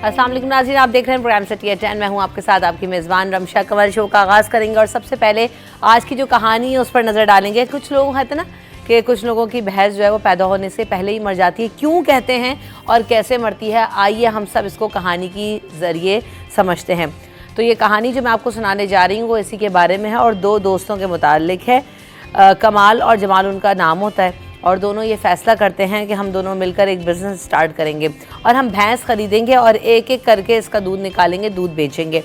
अस्सलाम वालेकुम नाज़रीन, आप देख रहे हैं प्रोग्राम सिटी एट 10। मैं हूं आपके साथ आपकी मेज़बान रमशा कंवर। शो का आगाज़ करेंगे और सबसे पहले आज की जो कहानी है उस पर नज़र डालेंगे। कुछ लोग कहते हैं ना कि कुछ लोगों की भैंस जो है वो पैदा होने से पहले ही मर जाती है, क्यों कहते हैं और कैसे मरती है, आइए हम सब इसको कहानी की ज़रिए समझते हैं। तो ये कहानी जो मैं आपको सुनाने जा रही हूँ वो इसी के बारे में है और दो दोस्तों के मुतालिक है। कमाल और जमाल उनका नाम होता है और दोनों ये फ़ैसला करते हैं कि हम दोनों मिलकर एक बिज़नेस स्टार्ट करेंगे और हम भैंस ख़रीदेंगे और एक एक करके इसका दूध निकालेंगे, दूध बेचेंगे।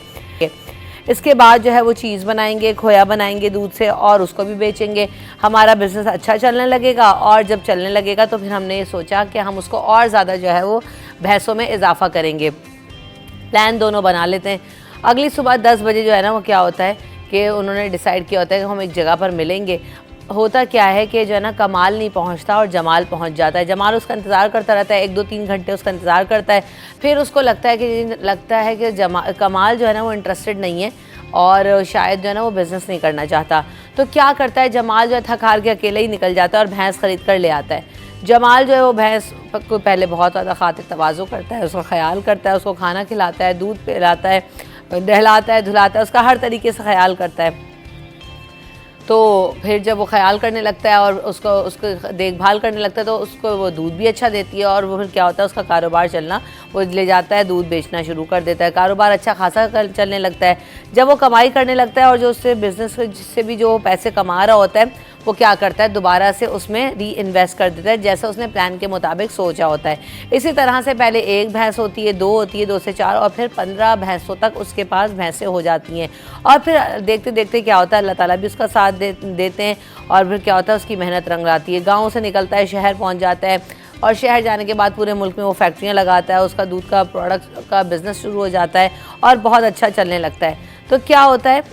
इसके बाद जो है वो चीज़ बनाएंगे, खोया बनाएंगे दूध से और उसको भी बेचेंगे। हमारा बिज़नेस अच्छा चलने लगेगा और जब चलने लगेगा तो फिर हमने ये सोचा कि हम उसको और ज़्यादा जो है वो भैंसों में इजाफ़ा करेंगे। प्लान दोनों बना लेते हैं। अगली सुबह 10 बजे जो है ना वो क्या होता है कि उन्होंने डिसाइड किया होता है कि हम एक जगह पर मिलेंगे। होता क्या है कि जो है ना कमाल नहीं पहुंचता और जमाल पहुंच जाता है। जमाल उसका इंतज़ार करता रहता है, 1-2-3 घंटे उसका इंतज़ार करता है। फिर उसको लगता है कि कमाल जो है ना वो इंटरेस्टेड नहीं है और शायद जो है ना वो बिज़नेस नहीं करना चाहता। तो क्या करता है, जमाल जो है थक हार के अकेले ही निकल जाता है और भैंस ख़रीद कर ले आता है। जमाल जो है वो भैंस को पहले बहुत ज़्यादा खातिर तवाज़ो करता है, उसका ख्याल करता है, उसको खाना खिलाता है, दूध पिलाता है, नहलाता है, धुलाता है, उसका हर तरीके से ख्याल करता है। तो फिर जब वो ख्याल करने लगता है और उसको देखभाल करने लगता है तो उसको वो दूध भी अच्छा देती है और वो फिर क्या होता है उसका कारोबार चलना, वो ले जाता है, दूध बेचना शुरू कर देता है, कारोबार अच्छा खासा चलने लगता है। जब वो कमाई करने लगता है और जो उससे बिज़नेस से भी जो पैसे कमा रहा होता है वो क्या करता है, दोबारा से उसमें री इन्वेस्ट कर देता है जैसा उसने प्लान के मुताबिक सोचा होता है। इसी तरह से पहले एक भैंस होती है, 2 होती है, 2 से 4 और फिर 15 भैंसों तक उसके पास भैंसें हो जाती हैं। और फिर देखते देखते क्या होता है, अल्लाह ताला भी उसका साथ देते हैं और फिर क्या होता है उसकी मेहनत रंग लाती है। गाँव से निकलता है, शहर पहुँच जाता है और शहर जाने के बाद पूरे मुल्क में वो फैक्ट्रियाँ लगाता है, उसका दूध का प्रोडक्ट का बिज़नेस शुरू हो जाता है और बहुत अच्छा चलने लगता है। तो क्या होता है,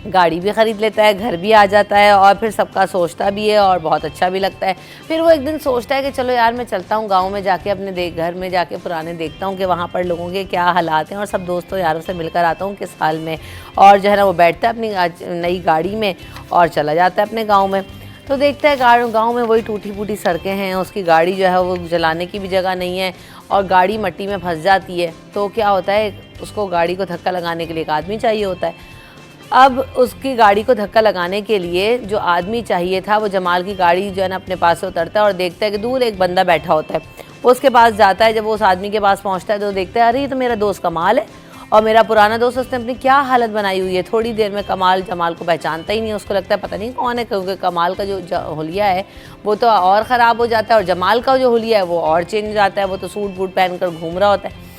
गाड़ी भी ख़रीद लेता है, घर भी आ जाता है और फिर सबका सोचता भी है और बहुत अच्छा भी लगता है। फिर वो एक दिन सोचता है कि चलो यार मैं चलता हूँ गांव में जाके अपने घर में जाके पुराने देखता हूँ कि वहाँ पर लोगों के क्या हालात हैं और सब दोस्तों यारों से मिलकर आता हूँ किस हाल में। और जो है ना वो बैठता है अपनी नई गाड़ी में और चला जाता है अपने गाँव में। तो देखता है गाँव में वही टूटी फूटी सड़कें हैं, उसकी गाड़ी जो है वो जलाने की भी जगह नहीं है और गाड़ी मट्टी में फंस जाती है। तो क्या होता है, उसको गाड़ी को धक्का लगाने के लिए एक आदमी चाहिए होता है। अब उसकी गाड़ी को धक्का लगाने के लिए जो आदमी चाहिए था वो जमाल की गाड़ी जो है ना अपने पास से उतरता है और देखता है कि दूर एक बंदा बैठा होता है। वो उसके पास जाता है, जब वो उस आदमी के पास पहुंचता है तो देखता है अरे ये तो मेरा दोस्त कमाल है और मेरा पुराना दोस्त, उसने अपनी क्या हालत बनाई हुई है। थोड़ी देर में कमाल जमाल को पहचानता ही नहीं, उसको लगता है पता नहीं कौन है, क्योंकि कमाल का जो हुलिया है वो तो और ख़राब हो जाता है और जमाल का जो हुलिया है वो और चेंज हो जाता है। वो तो सूट बूट पहन कर घूम रहा होता है।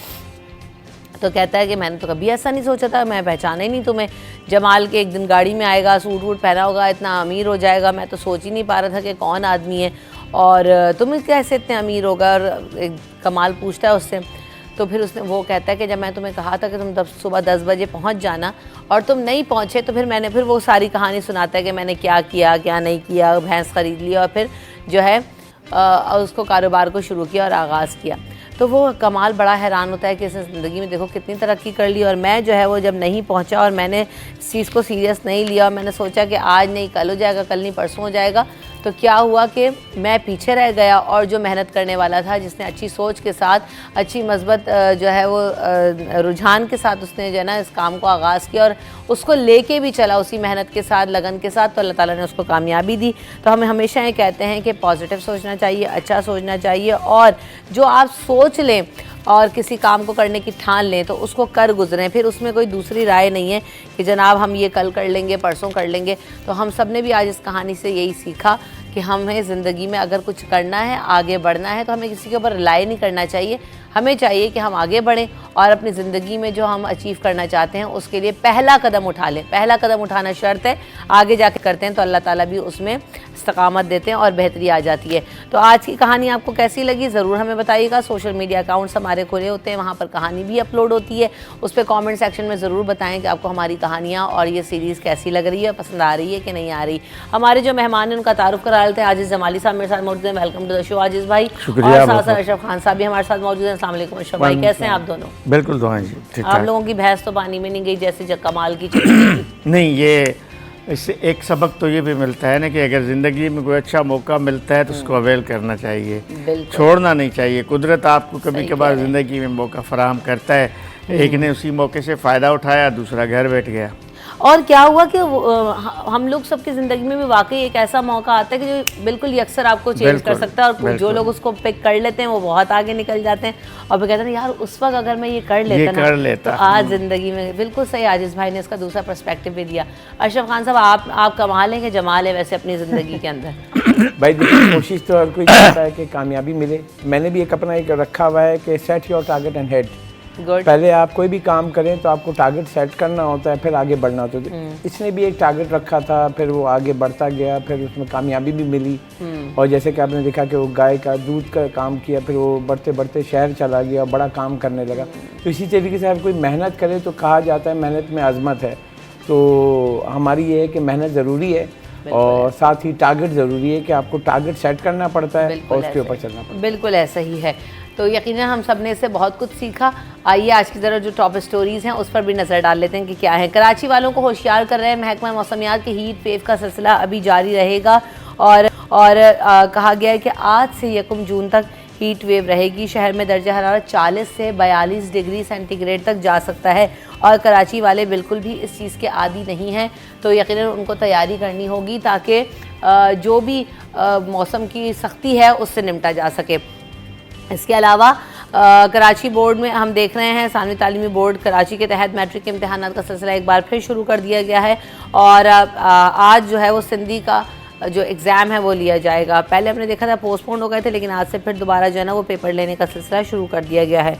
तो कहता है कि मैंने तो कभी ऐसा नहीं सोचा था, मैं पहचाना ही नहीं तुम्हें। जमाल के एक दिन गाड़ी में आएगा, सूट वूट पहना होगा, इतना अमीर हो जाएगा, मैं तो सोच ही नहीं पा रहा था कि कौन आदमी है और तुम कैसे इतने अमीर होगा। और कमाल पूछता है उससे, तो फिर वो कहता है कि जब मैं तुम्हें कहा था कि तुम सुबह 10 बजे पहुंच जाना और तुम नहीं पहुंचे तो फिर वो सारी कहानी सुनाता है कि मैंने क्या किया क्या नहीं किया, भैंस ख़रीद ली और फिर जो है उसको कारोबार को शुरू किया और आगाज़ किया। तो वो कमाल बड़ा हैरान होता है कि इसने ज़िंदगी में देखो कितनी तरक्की कर ली और मैं जो है वो जब नहीं पहुंचा और मैंने इस चीज़ को सीरियस नहीं लिया और मैंने सोचा कि आज नहीं कल हो जाएगा, कल नहीं परसों हो जाएगा, तो क्या हुआ कि मैं पीछे रह गया और जो मेहनत करने वाला था, जिसने अच्छी सोच के साथ, अच्छी मस्बत जो है वो रुझान के साथ उसने जो है ना इस काम को आगाज़ किया और उसको लेके भी चला उसी मेहनत के साथ, लगन के साथ, तो अल्लाह ताला ने उसको कामयाबी दी। तो हमें हमेशा ये कहते हैं कि पॉजिटिव सोचना चाहिए, अच्छा सोचना चाहिए और जो आप सोच लें और किसी काम को करने की ठान लें तो उसको कर गुजरें। फिर उसमें कोई दूसरी राय नहीं है कि जनाब हम ये कल कर लेंगे, परसों कर लेंगे। तो हम सब ने भी आज इस कहानी से यही सीखा कि हमें ज़िंदगी में अगर कुछ करना है, आगे बढ़ना है, तो हमें किसी के ऊपर रिलाई नहीं करना चाहिए। हमें चाहिए कि हम आगे बढ़ें और अपनी ज़िंदगी में जो हम अचीव करना चाहते हैं उसके लिए पहला कदम उठा लें। पहला कदम उठाना शर्त है, आगे जाके करते हैं तो अल्लाह ताला भी उसमें इस्तकामत देते हैं और बेहतरी आ जाती है। तो आज की कहानी आपको कैसी लगी ज़रूर हमें बताइएगा। सोशल मीडिया अकाउंट्स हमारे खुले होते हैं, वहाँ पर कहानी भी अपलोड होती है, उस पर कॉमेंट सेक्शन में ज़रूर बताएँ कि आपको हमारी कहानियाँ और ये सीरीज़ कैसी लग रही है, पसंद आ रही है कि नहीं आ रही। हमारे जो मेहमान हैं उनका तारुफ करा लेते हैं। आजिज़ जमाली साहब मेरे साथ मौजूद हैं, वेलकम टू द शो आजिज़ भाई। और साथ साथ अशरफ खान साहब भी हमारे साथ मौजूद हैं। अस्सलाम वालेकुम अशरफ भाई, कैसे हैं आप दोनों? बिल्कुल दुआएं जी, ठीक आप लोगों की भैंस तो पानी में नहीं गई जैसे कमाल की चली गई। नहीं, ये इससे एक सबक तो ये भी मिलता है ना कि अगर ज़िंदगी में कोई अच्छा मौका मिलता है तो उसको अवेल करना चाहिए, छोड़ना नहीं चाहिए। कुदरत आपको कभी कभार ज़िंदगी में मौका फराहम करता है, एक ने उसी मौके से फ़ायदा उठाया, दूसरा घर बैठ गया। और क्या हुआ कि हम लोग सबकी ज़िंदगी में भी वाकई एक ऐसा मौका आता है कि जो बिल्कुल यकसर आपको चेंज कर सकता है, और जो लोग उसको पिक कर लेते हैं वो बहुत आगे निकल जाते हैं, और फिर कहते हैं यार उस वक्त अगर मैं ये कर लेता तो आज ज़िंदगी में। बिल्कुल सही, आजिज़ भाई ने इसका दूसरा पर्सपेक्टिव भी दिया। अशरफ खान साहब, आप कमाल है कि जमाल है वैसे अपनी ज़िंदगी के अंदर। भाई देखिए, कोशिश तो हर कोई करता है कि कामयाबी मिले। मैंने भी एक अपना एक रखा हुआ है कि set your target and head. पहले आप कोई भी काम करें तो आपको टारगेट सेट करना होता है, फिर आगे बढ़ना होता है। इसने भी एक टारगेट रखा था, फिर वो आगे बढ़ता गया, फिर उसमें कामयाबी भी मिली। और जैसे कि आपने देखा कि वो गाय का दूध का काम किया, फिर वो बढ़ते बढ़ते शहर चला गया, बड़ा काम करने लगा। तो इसी तरीके से आप कोई मेहनत करे तो कहा जाता है मेहनत में आज़मत है। तो हमारी ये है कि मेहनत ज़रूरी है, और साथ ही टारगेट ज़रूरी है कि आपको टारगेट सेट करना पड़ता है और उसके ऊपर चलना पड़ता है। बिल्कुल ऐसा ही है। तो यकीनन हम सब ने इससे बहुत कुछ सीखा। आइए आज की तरह जो टॉप स्टोरीज़ हैं उस पर भी नज़र डाल लेते हैं कि क्या है। कराची वालों को होशियार कर रहे हैं महकमा मौसमियात के हीट वेव का सिलसिला अभी जारी रहेगा, और कहा गया है कि आज से 1 जून तक हीट वेव रहेगी। शहर में दर्जा हरारत 40 से 42 डिग्री सेंटीग्रेड तक जा सकता है, और कराची वाले बिल्कुल भी इस चीज़ के आदी नहीं हैं, तो यकीनन उनको तैयारी करनी होगी ताकि जो भी मौसम की सख्ती है उससे निपटा जा सके। इसके अलावा कराची बोर्ड में हम देख रहे हैं, सानवी तालीमी बोर्ड कराची के तहत मैट्रिक के इम्तहानात का सिलसिला एक बार फिर शुरू कर दिया गया है, और आज जो है वो सिंधी का जो एग्ज़ाम है वो लिया जाएगा। पहले हमने देखा था पोस्टपोन हो गए थे, लेकिन आज से फिर दोबारा जो है ना वो पेपर लेने का सिलसिला शुरू कर दिया गया है।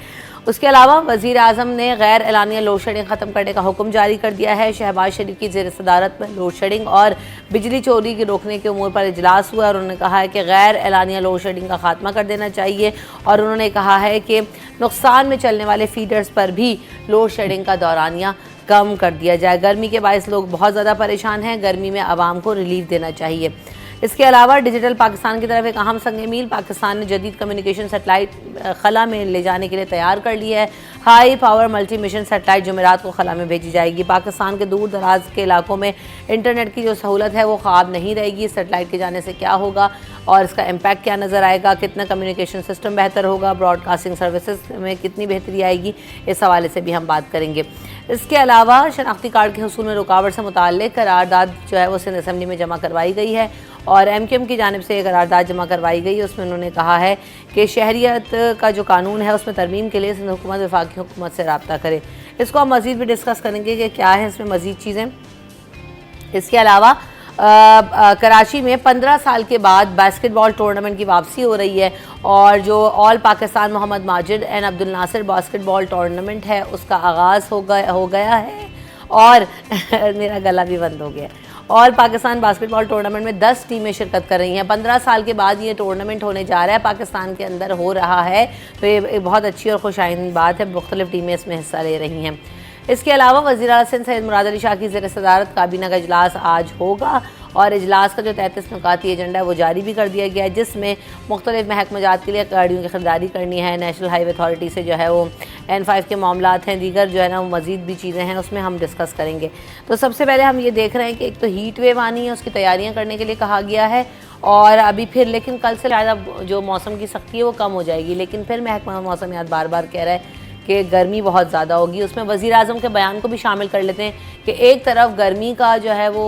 उसके अलावा वज़ीर आज़म ने गैर एलानिया लोड शेडिंग ख़त्म करने का हुक्म जारी कर दिया है। शहबाज शरीफ की ज़ेर सदारत में लोड शेडिंग और बिजली चोरी के रोकने के उमूर पर इजलास हुआ, और उन्होंने कहा है कि गैर एलानिया लोड शेडिंग का खात्मा कर देना चाहिए, और उन्होंने कहा है कि नुकसान में चलने वाले फीडर्स पर भी लोड शेडिंग का दौरानिया कम कर दिया जाए। गर्मी के बायस लोग बहुत ज़्यादा परेशान हैं, गर्मी में आवाम को रिलीफ देना चाहिए। इसके अलावा डिजिटल पाकिस्तान की तरफ एक अहम संग मील पाकिस्तान ने जदीद कम्युनिकेशन सेटेलाइट खला में ले जाने के लिए तैयार कर ली है। High power multi mission satellite जुमेरात को खला में भेजी जाएगी। पाकिस्तान के दूर दराज के इलाकों में इंटरनेट की जो सहूलत है वो ख्वाब नहीं रहेगी। सेटेलाइट के जाने से क्या होगा और इसका इम्पैक्ट क्या नज़र आएगा, कितना कम्युनिकेशन सिस्टम बेहतर होगा, ब्रॉडकास्टिंग सर्विसेज में कितनी बेहतरी आएगी, इस हवाले से भी हम बात करेंगे। इसके अलावा शनाख्ती कार्ड के हुसूल में रुकावट से मुताल्लिक़ करारदाद जो है वो सिंध असम्बली में जमा करवाई गई है, और MQM की जानिब से करारदाद जमा करवाई गई है। उसमें उन्होंने कहा है कि शहरियत का जो कानून है उसमें तरमीम के लिए सिंध हुकूमत वफाकी हुकूमत से रब्ता करे। इसको हम मज़ीद भी डिस्कस करेंगे कि क्या है इसमें मज़ीद चीज़ें। इसके अलावा कराची में 15 साल के बाद बास्केटबॉल टूर्नामेंट की वापसी हो रही है, और जो all Pakistan Muhammad Majid and Abdul Nasir basketball tournament है उसका आगाज़ हो गया है, और मेरा गला भी बंद हो गया। ऑल पाकिस्तान बास्केटबॉल टूर्नामेंट में 10 टीमें शिरकत कर रही हैं। 15 साल के बाद ये टूर्नामेंट होने जा रहा है, पाकिस्तान के अंदर हो रहा है, तो ये एक बहुत अच्छी और खुशाइंद बात है। मुख्तलिफ टीमें इसमें हिस्सा ले रही हैं। इसके अलावा वज़ीर आला सिंध सैयद मुराद अली शाह की ज़ेर सदारत काबीना का इजलास आज होगा, और इजलास का जो 33 नुकाती एजेंडा है वो जारी भी कर दिया गया है, जिसमें मुख्तलिफ महकमाजात के लिए गाड़ियों की ख़रीदारी करनी है। नेशनल हाईवे अथॉरिटी से जो है वो N5 के मामलात हैं, दीगर जो है ना वो मज़ीद भी चीज़ें हैं, उसमें हम डिस्कस करेंगे। तो सबसे पहले हम ये देख रहे हैं कि एक तो हीट वेव आनी है, उसकी तैयारियाँ करने के लिए कहा गया है, और अभी फिर लेकिन कल से शायद जो मौसम की सख्ती है वो कम हो जाएगी, लेकिन फिर महकमा मौसमियात बार बार कह रहा है कि गर्मी बहुत ज़्यादा होगी। उसमें वज़ीर आज़म के बयान को भी शामिल कर लेते हैं कि एक तरफ गर्मी का जो है वो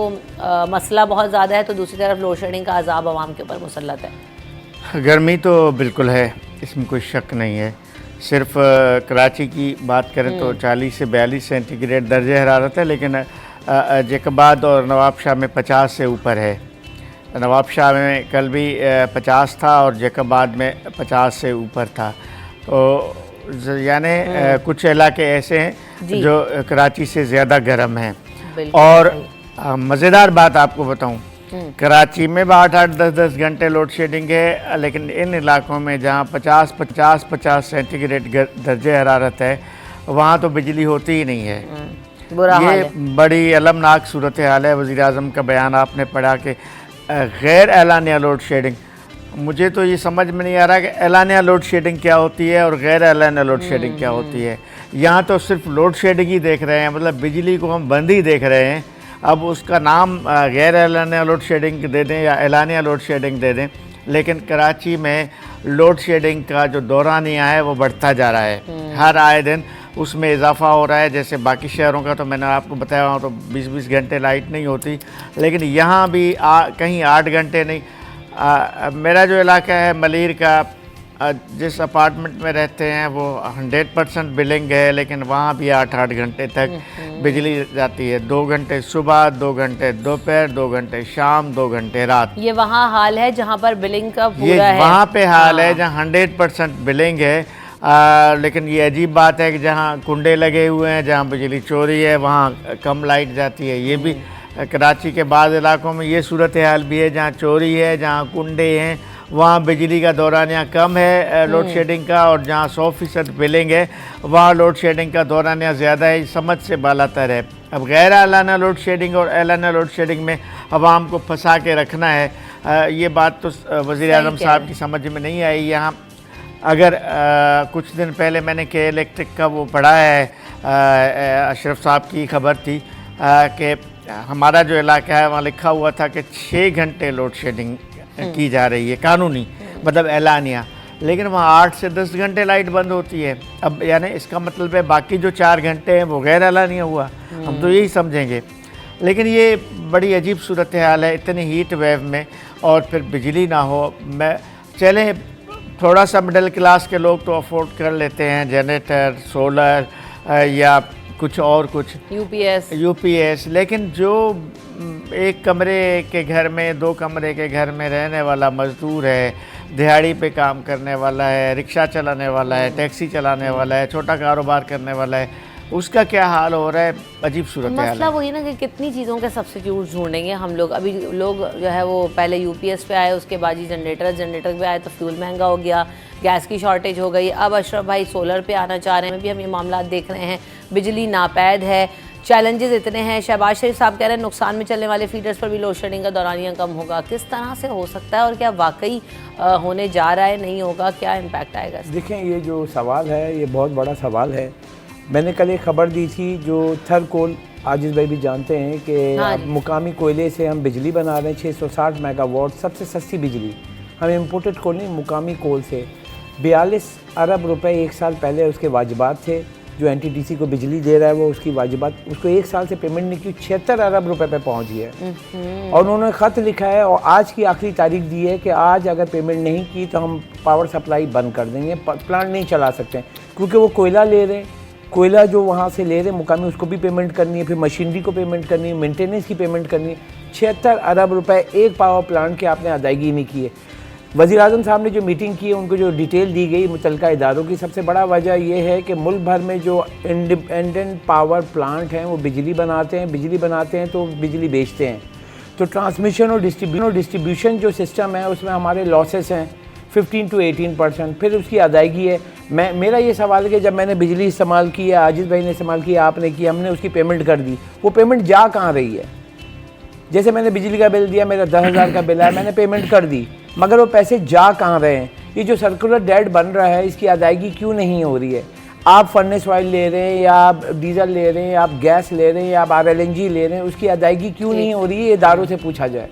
मसला बहुत ज़्यादा है, तो दूसरी तरफ लोड शेडिंग का अज़ाब आवाम के ऊपर मुसल्लत है। गर्मी तो बिल्कुल है, इसमें कोई शक नहीं है। सिर्फ कराची की बात करें तो 40 से 42 सेंटीग्रेड दर्जे हरारत है, लेकिन जैकबाद और नवाबशाह में 50 से ऊपर है। नवाबशाह में कल भी 50 था और जैकबाद में 50 से ऊपर था। तो यानी कुछ इलाके ऐसे हैं जो कराची से ज़्यादा गर्म हैं। और मज़ेदार बात आपको बताऊं, कराची में 8-8, 10-10 घंटे लोड शेडिंग है, लेकिन इन इलाकों में जहां 50 सेंटीग्रेड दर्जे हरारत है वहां तो बिजली होती ही नहीं है। ये बड़ी अलमनाक सूरत हाल है। वज़ीर आज़म का बयान आपने पढ़ा कि गैर एलानिया लोड शेडिंग, मुझे तो ये समझ में नहीं आ रहा कि एलानिया लोड शेडिंग क्या होती है और गैर एलानिया लोड शेडिंग क्या होती है। यहाँ तो सिर्फ लोड शेडिंग ही देख रहे हैं, मतलब बिजली को हम बंद ही देख रहे हैं, अब उसका नाम गैर एलानिया लोड शेडिंग दे दें या एलानिया लोड शेडिंग दे दें, लेकिन कराची में लोड शेडिंग का जो दौरानिया है वो बढ़ता जा रहा है। हर आए दिन उसमें इजाफा हो रहा है। जैसे बाकी शहरों का तो मैंने आपको बताया वहाँ तो 20-20 घंटे लाइट नहीं होती, लेकिन यहाँ भी कहीं 8 घंटे नहीं। मेरा जो इलाका है मलीर का, जिस अपार्टमेंट में रहते हैं वो 100% बिलिंग है, लेकिन वहाँ भी 8-8 घंटे तक बिजली जाती है। 2 घंटे सुबह, 2 घंटे दोपहर, 2 घंटे शाम, 2 घंटे रात। ये वहाँ हाल है जहाँ पर बिलिंग का पूरा ये है। वहाँ पे हाल है जहाँ 100% बिलिंग है। लेकिन ये अजीब बात है कि जहाँ कुंडे लगे हुए हैं, जहाँ बिजली चोरी है, वहाँ कम लाइट जाती है। ये भी कराची के बाद इलाकों में ये सूरत हाल भी है, जहाँ चोरी है, जहाँ कुंडे हैं, वहाँ बिजली का दौरानिया कम है लोड शेडिंग का, और जहाँ 100% बिलिंग है वहाँ लोड शेडिंग का दौरानिया ज़्यादा है। समझ से बालातर है। अब गैर एलानिया लोड शेडिंग और एलानिया लोड शेडिंग में अवाम को फंसा के रखना है, ये बात तो वज़ीर आज़म साहब की समझ में नहीं आई। यहाँ अगर कुछ दिन पहले मैंने के इलेक्ट्रिक का वो पढ़ा है, अशरफ साहब की खबर थी कि हमारा जो इलाका है वहाँ लिखा हुआ था कि 6 घंटे लोड शेडिंग की जा रही है कानूनी, मतलब एलानिया, लेकिन वहाँ 8 से 10 घंटे लाइट बंद होती है। अब यानी इसका मतलब है बाकी जो 4 घंटे हैं वो गैर एलानिया हुआ, हम तो यही समझेंगे। लेकिन ये बड़ी अजीब सूरत हाल है इतनी हीट वेव में, और फिर बिजली ना हो। मैं चले थोड़ा सा मिडिल क्लास के लोग तो अफोर्ड कर लेते हैं जनरेटर, सोलर या कुछ और कुछ यूपीएस, लेकिन जो एक कमरे के घर में, 2 कमरे के घर में रहने वाला मज़दूर है, दिहाड़ी पे काम करने वाला है, रिक्शा चलाने वाला है, टैक्सी चलाने वाला है, छोटा कारोबार करने वाला है, उसका क्या हाल हो रहा है। अजीब सूरत हाल है। मसला वही ना कि कितनी चीज़ों के सब्स्टिट्यूट ढूंढेंगे हम लोग। अभी लोग जो है वो पहले यूपीएस पे आए, उसके बाद ही जनरेटर पे आए तो फ्यूल महंगा हो गया, गैस की शॉर्टेज हो गई। अब अशरफ भाई सोलर पे आना चाह रहे हैं, भी हम ये मामला देख रहे हैं। बिजली नापैद है, चैलेंजेस इतने हैं। शहबाज शरीफ साहब कह रहे हैं नुकसान में चलने वाले फीडर्स पर भी लोड शेडिंग का दौरानिया कम होगा। किस तरह से हो सकता है और क्या वाकई होने जा रहा है, नहीं होगा, क्या इम्पैक्ट आएगा? देखें, ये जो सवाल है ये बहुत बड़ा सवाल है। मैंने कल एक खबर दी थी जो थर कोल, आजिज़ भाई भी जानते हैं कि मुकामी कोयले से हम बिजली बना रहे हैं 660 मेगावाट, सबसे सस्ती बिजली। हम इम्पोर्टेड कोल नहीं, मुकामी कोल से 42 अरब रुपए 1 साल पहले उसके वाजिबात थे। जो एनटीटीसी को बिजली दे रहा है वो उसकी वाजिबात, उसको 1 साल से पेमेंट नहीं की, 76 अरब रुपए पे पहुंच गया। और उन्होंने ख़त लिखा है और आज की आखिरी तारीख दी है कि आज अगर पेमेंट नहीं की तो हम पावर सप्लाई बंद कर देंगे, प्लांट नहीं चला सकते, क्योंकि वो कोयला ले रहे हैं। कोयला जो वहाँ से ले रहे मुकामी, उसको भी पेमेंट करनी है, फिर मशीनरी को पेमेंट करनी है, मेंटेनेंस की पेमेंट करनी है। 76 अरब रुपए एक पावर प्लांट के आपने अदायगी नहीं की है। वज़ीर आज़म साहब ने जो मीटिंग की है, उनको जो डिटेल दी गई मुतल्लिका इदारों की, सबसे बड़ा वजह यह है कि मुल्क भर में जो इंडिपेंडेंट पावर प्लांट हैं वो बिजली बनाते हैं तो बिजली बेचते हैं। तो ट्रांसमिशन और डिस्ट्रीब्यूशन जो सिस्टम है उसमें हमारे लॉसेस हैं 15 to 18%। फिर उसकी अदायगी है। मेरा ये सवाल है कि जब मैंने बिजली इस्तेमाल की है, आजिज़ भाई ने इस्तेमाल किया, आपने की, हमने उसकी पेमेंट कर दी, वो पेमेंट जा कहाँ रही है? जैसे मैंने बिजली का बिल दिया, मेरा 10,000 का बिल है, मैंने पेमेंट कर दी, मगर वो पैसे जा कहाँ रहे हैं? ये जो सर्कुलर डेट बन रहा है इसकी अदायगी क्यों नहीं हो रही है? आप फर्नेस ऑयल ले रहे हैं या आप डीजल ले रहे हैं या आप गैस ले रहे हैं या आप RLNG ले रहे हैं, उसकी अदायगी क्यों नहीं हो रही है? इदारों से पूछा जाए,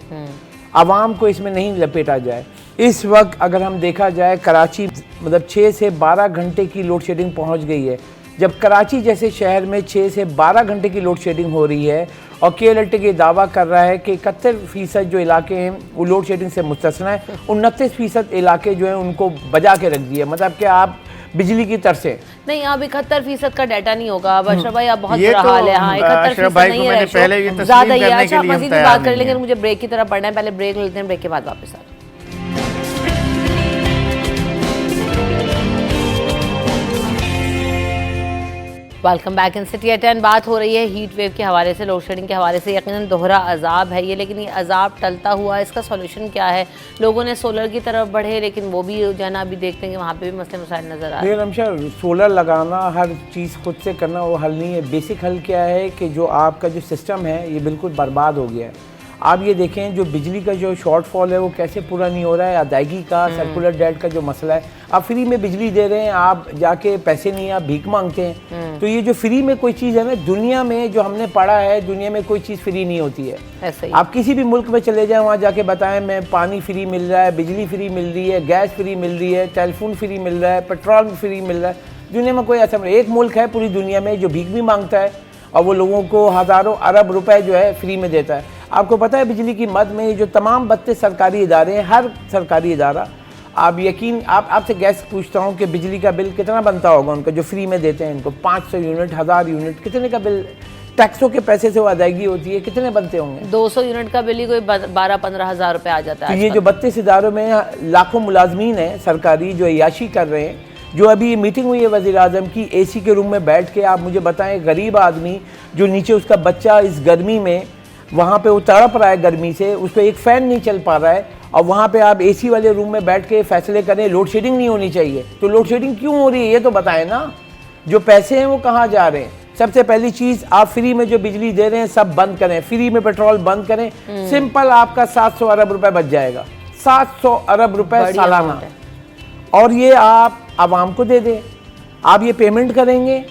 आवाम को इसमें नहीं लपेटा जाए। इस वक्त अगर हम देखा जाए, कराची मतलब 6 से 12 घंटे की लोड शेडिंग पहुँच गई है। जब कराची जैसे शहर में 6 से 12 घंटे की लोड शेडिंग हो रही है और KLT ये दावा कर रहा है कि 71% जो इलाके हैं वो लोड शेडिंग से मुस्तस्ना है, 29% इलाके जो हैं उनको बजा के रख दिए, मतलब कि आप बिजली की तरसे नहीं। अब 71% का डाटा नहीं होगा। अब अशरफ भाई, अब बहुत बुरा हाल है। हाँ, 71% नहीं है, ज़्यादा ही है। अच्छा, मज़ीद भी बात कर लेंगे, मुझे ब्रेक की तरफ पढ़ना है, पहले ब्रेक लेते हैं, ब्रेक के बाद वापस आते हैं। Welcome back in city at 10। बात हो रही है हीट वेव के हवाले से, लोड शेडिंग के हवाले से। यकीनन दोहरा अजाब है ये, लेकिन ये अजाब टलता हुआ, इसका सॉल्यूशन क्या है? लोगों ने सोलर की तरफ बढ़े, लेकिन वो भी जो है ना, अभी देखते हैं कि वहाँ पे भी मसले मसाइल नज़र आ रहे हैं। रमशा, सोलर लगाना, हर चीज़ खुद से करना वो हल नहीं है। बेसिक हल क्या है कि जो आपका जो सिस्टम है ये बिल्कुल बर्बाद हो गया है। आप ये देखें जो बिजली का जो शॉर्टफॉल है वो कैसे पूरा नहीं हो रहा है, अदायगी का, सर्कुलर डेट का जो मसला है। आप फ्री में बिजली दे रहे हैं, आप जाके पैसे नहीं, आप भीख मांगते हैं। तो ये जो फ्री में कोई चीज़ है ना, दुनिया में जो हमने पढ़ा है, दुनिया में कोई चीज़ फ्री नहीं होती है। ऐसे ही आप किसी भी मुल्क में चले जाएं, वहाँ जाके बताएं मैं पानी फ्री मिल रहा है, बिजली फ्री मिल रही है, गैस फ्री मिल रही है, टेलीफोन फ्री मिल रहा है, पेट्रोल फ्री मिल रहा है। दुनिया में कोई ऐसा एक मुल्क है पूरी दुनिया में जो भीख भी मांगता है और वो लोगों को हज़ारों अरब रुपए जो है फ्री में देता है। आपको पता है बिजली की मद में जो तमाम 32 सरकारी इदारे हैं, हर सरकारी इदारा, आप यकीन, आपसे गैस पूछता हूँ कि बिजली का बिल कितना बनता होगा उनका जो फ्री में देते हैं इनको, 500 यूनिट, 1000 यूनिट, कितने का बिल टैक्सों के पैसे से वो अदायगी होती है, कितने बनते होंगे? 200 यूनिट का बिल ही कोई 12-15 हज़ार रुपये आ जाता है। तो ये जो 32 इदारों में लाखों मुलाजमीन हैं सरकारी जो अय्याशी कर रहे हैं, जो अभी मीटिंग हुई है वज़ीर आज़म की, एसी के रूम में बैठ के आप मुझे बताएं, गरीब आदमी जो नीचे उसका बच्चा इस गर्मी में वहाँ पे वो तड़प रहा है गर्मी से, उस पर एक फ़ैन नहीं चल पा रहा है, और वहाँ पे आप एसी वाले रूम में बैठ के फैसले करें लोड शेडिंग नहीं होनी चाहिए। तो लोड शेडिंग क्यों हो रही है ये तो बताएं ना। जो पैसे हैं वो कहाँ जा रहे हैं? सबसे पहली चीज़, आप फ्री में जो बिजली दे रहे हैं सब बंद करें, फ्री में पेट्रोल बंद करें, सिंपल आपका 700 अरब रुपए बच जाएगा, 700 अरब रुपए सालाना। और ये आप आवाम को दे दें, आप ये पेमेंट करेंगे,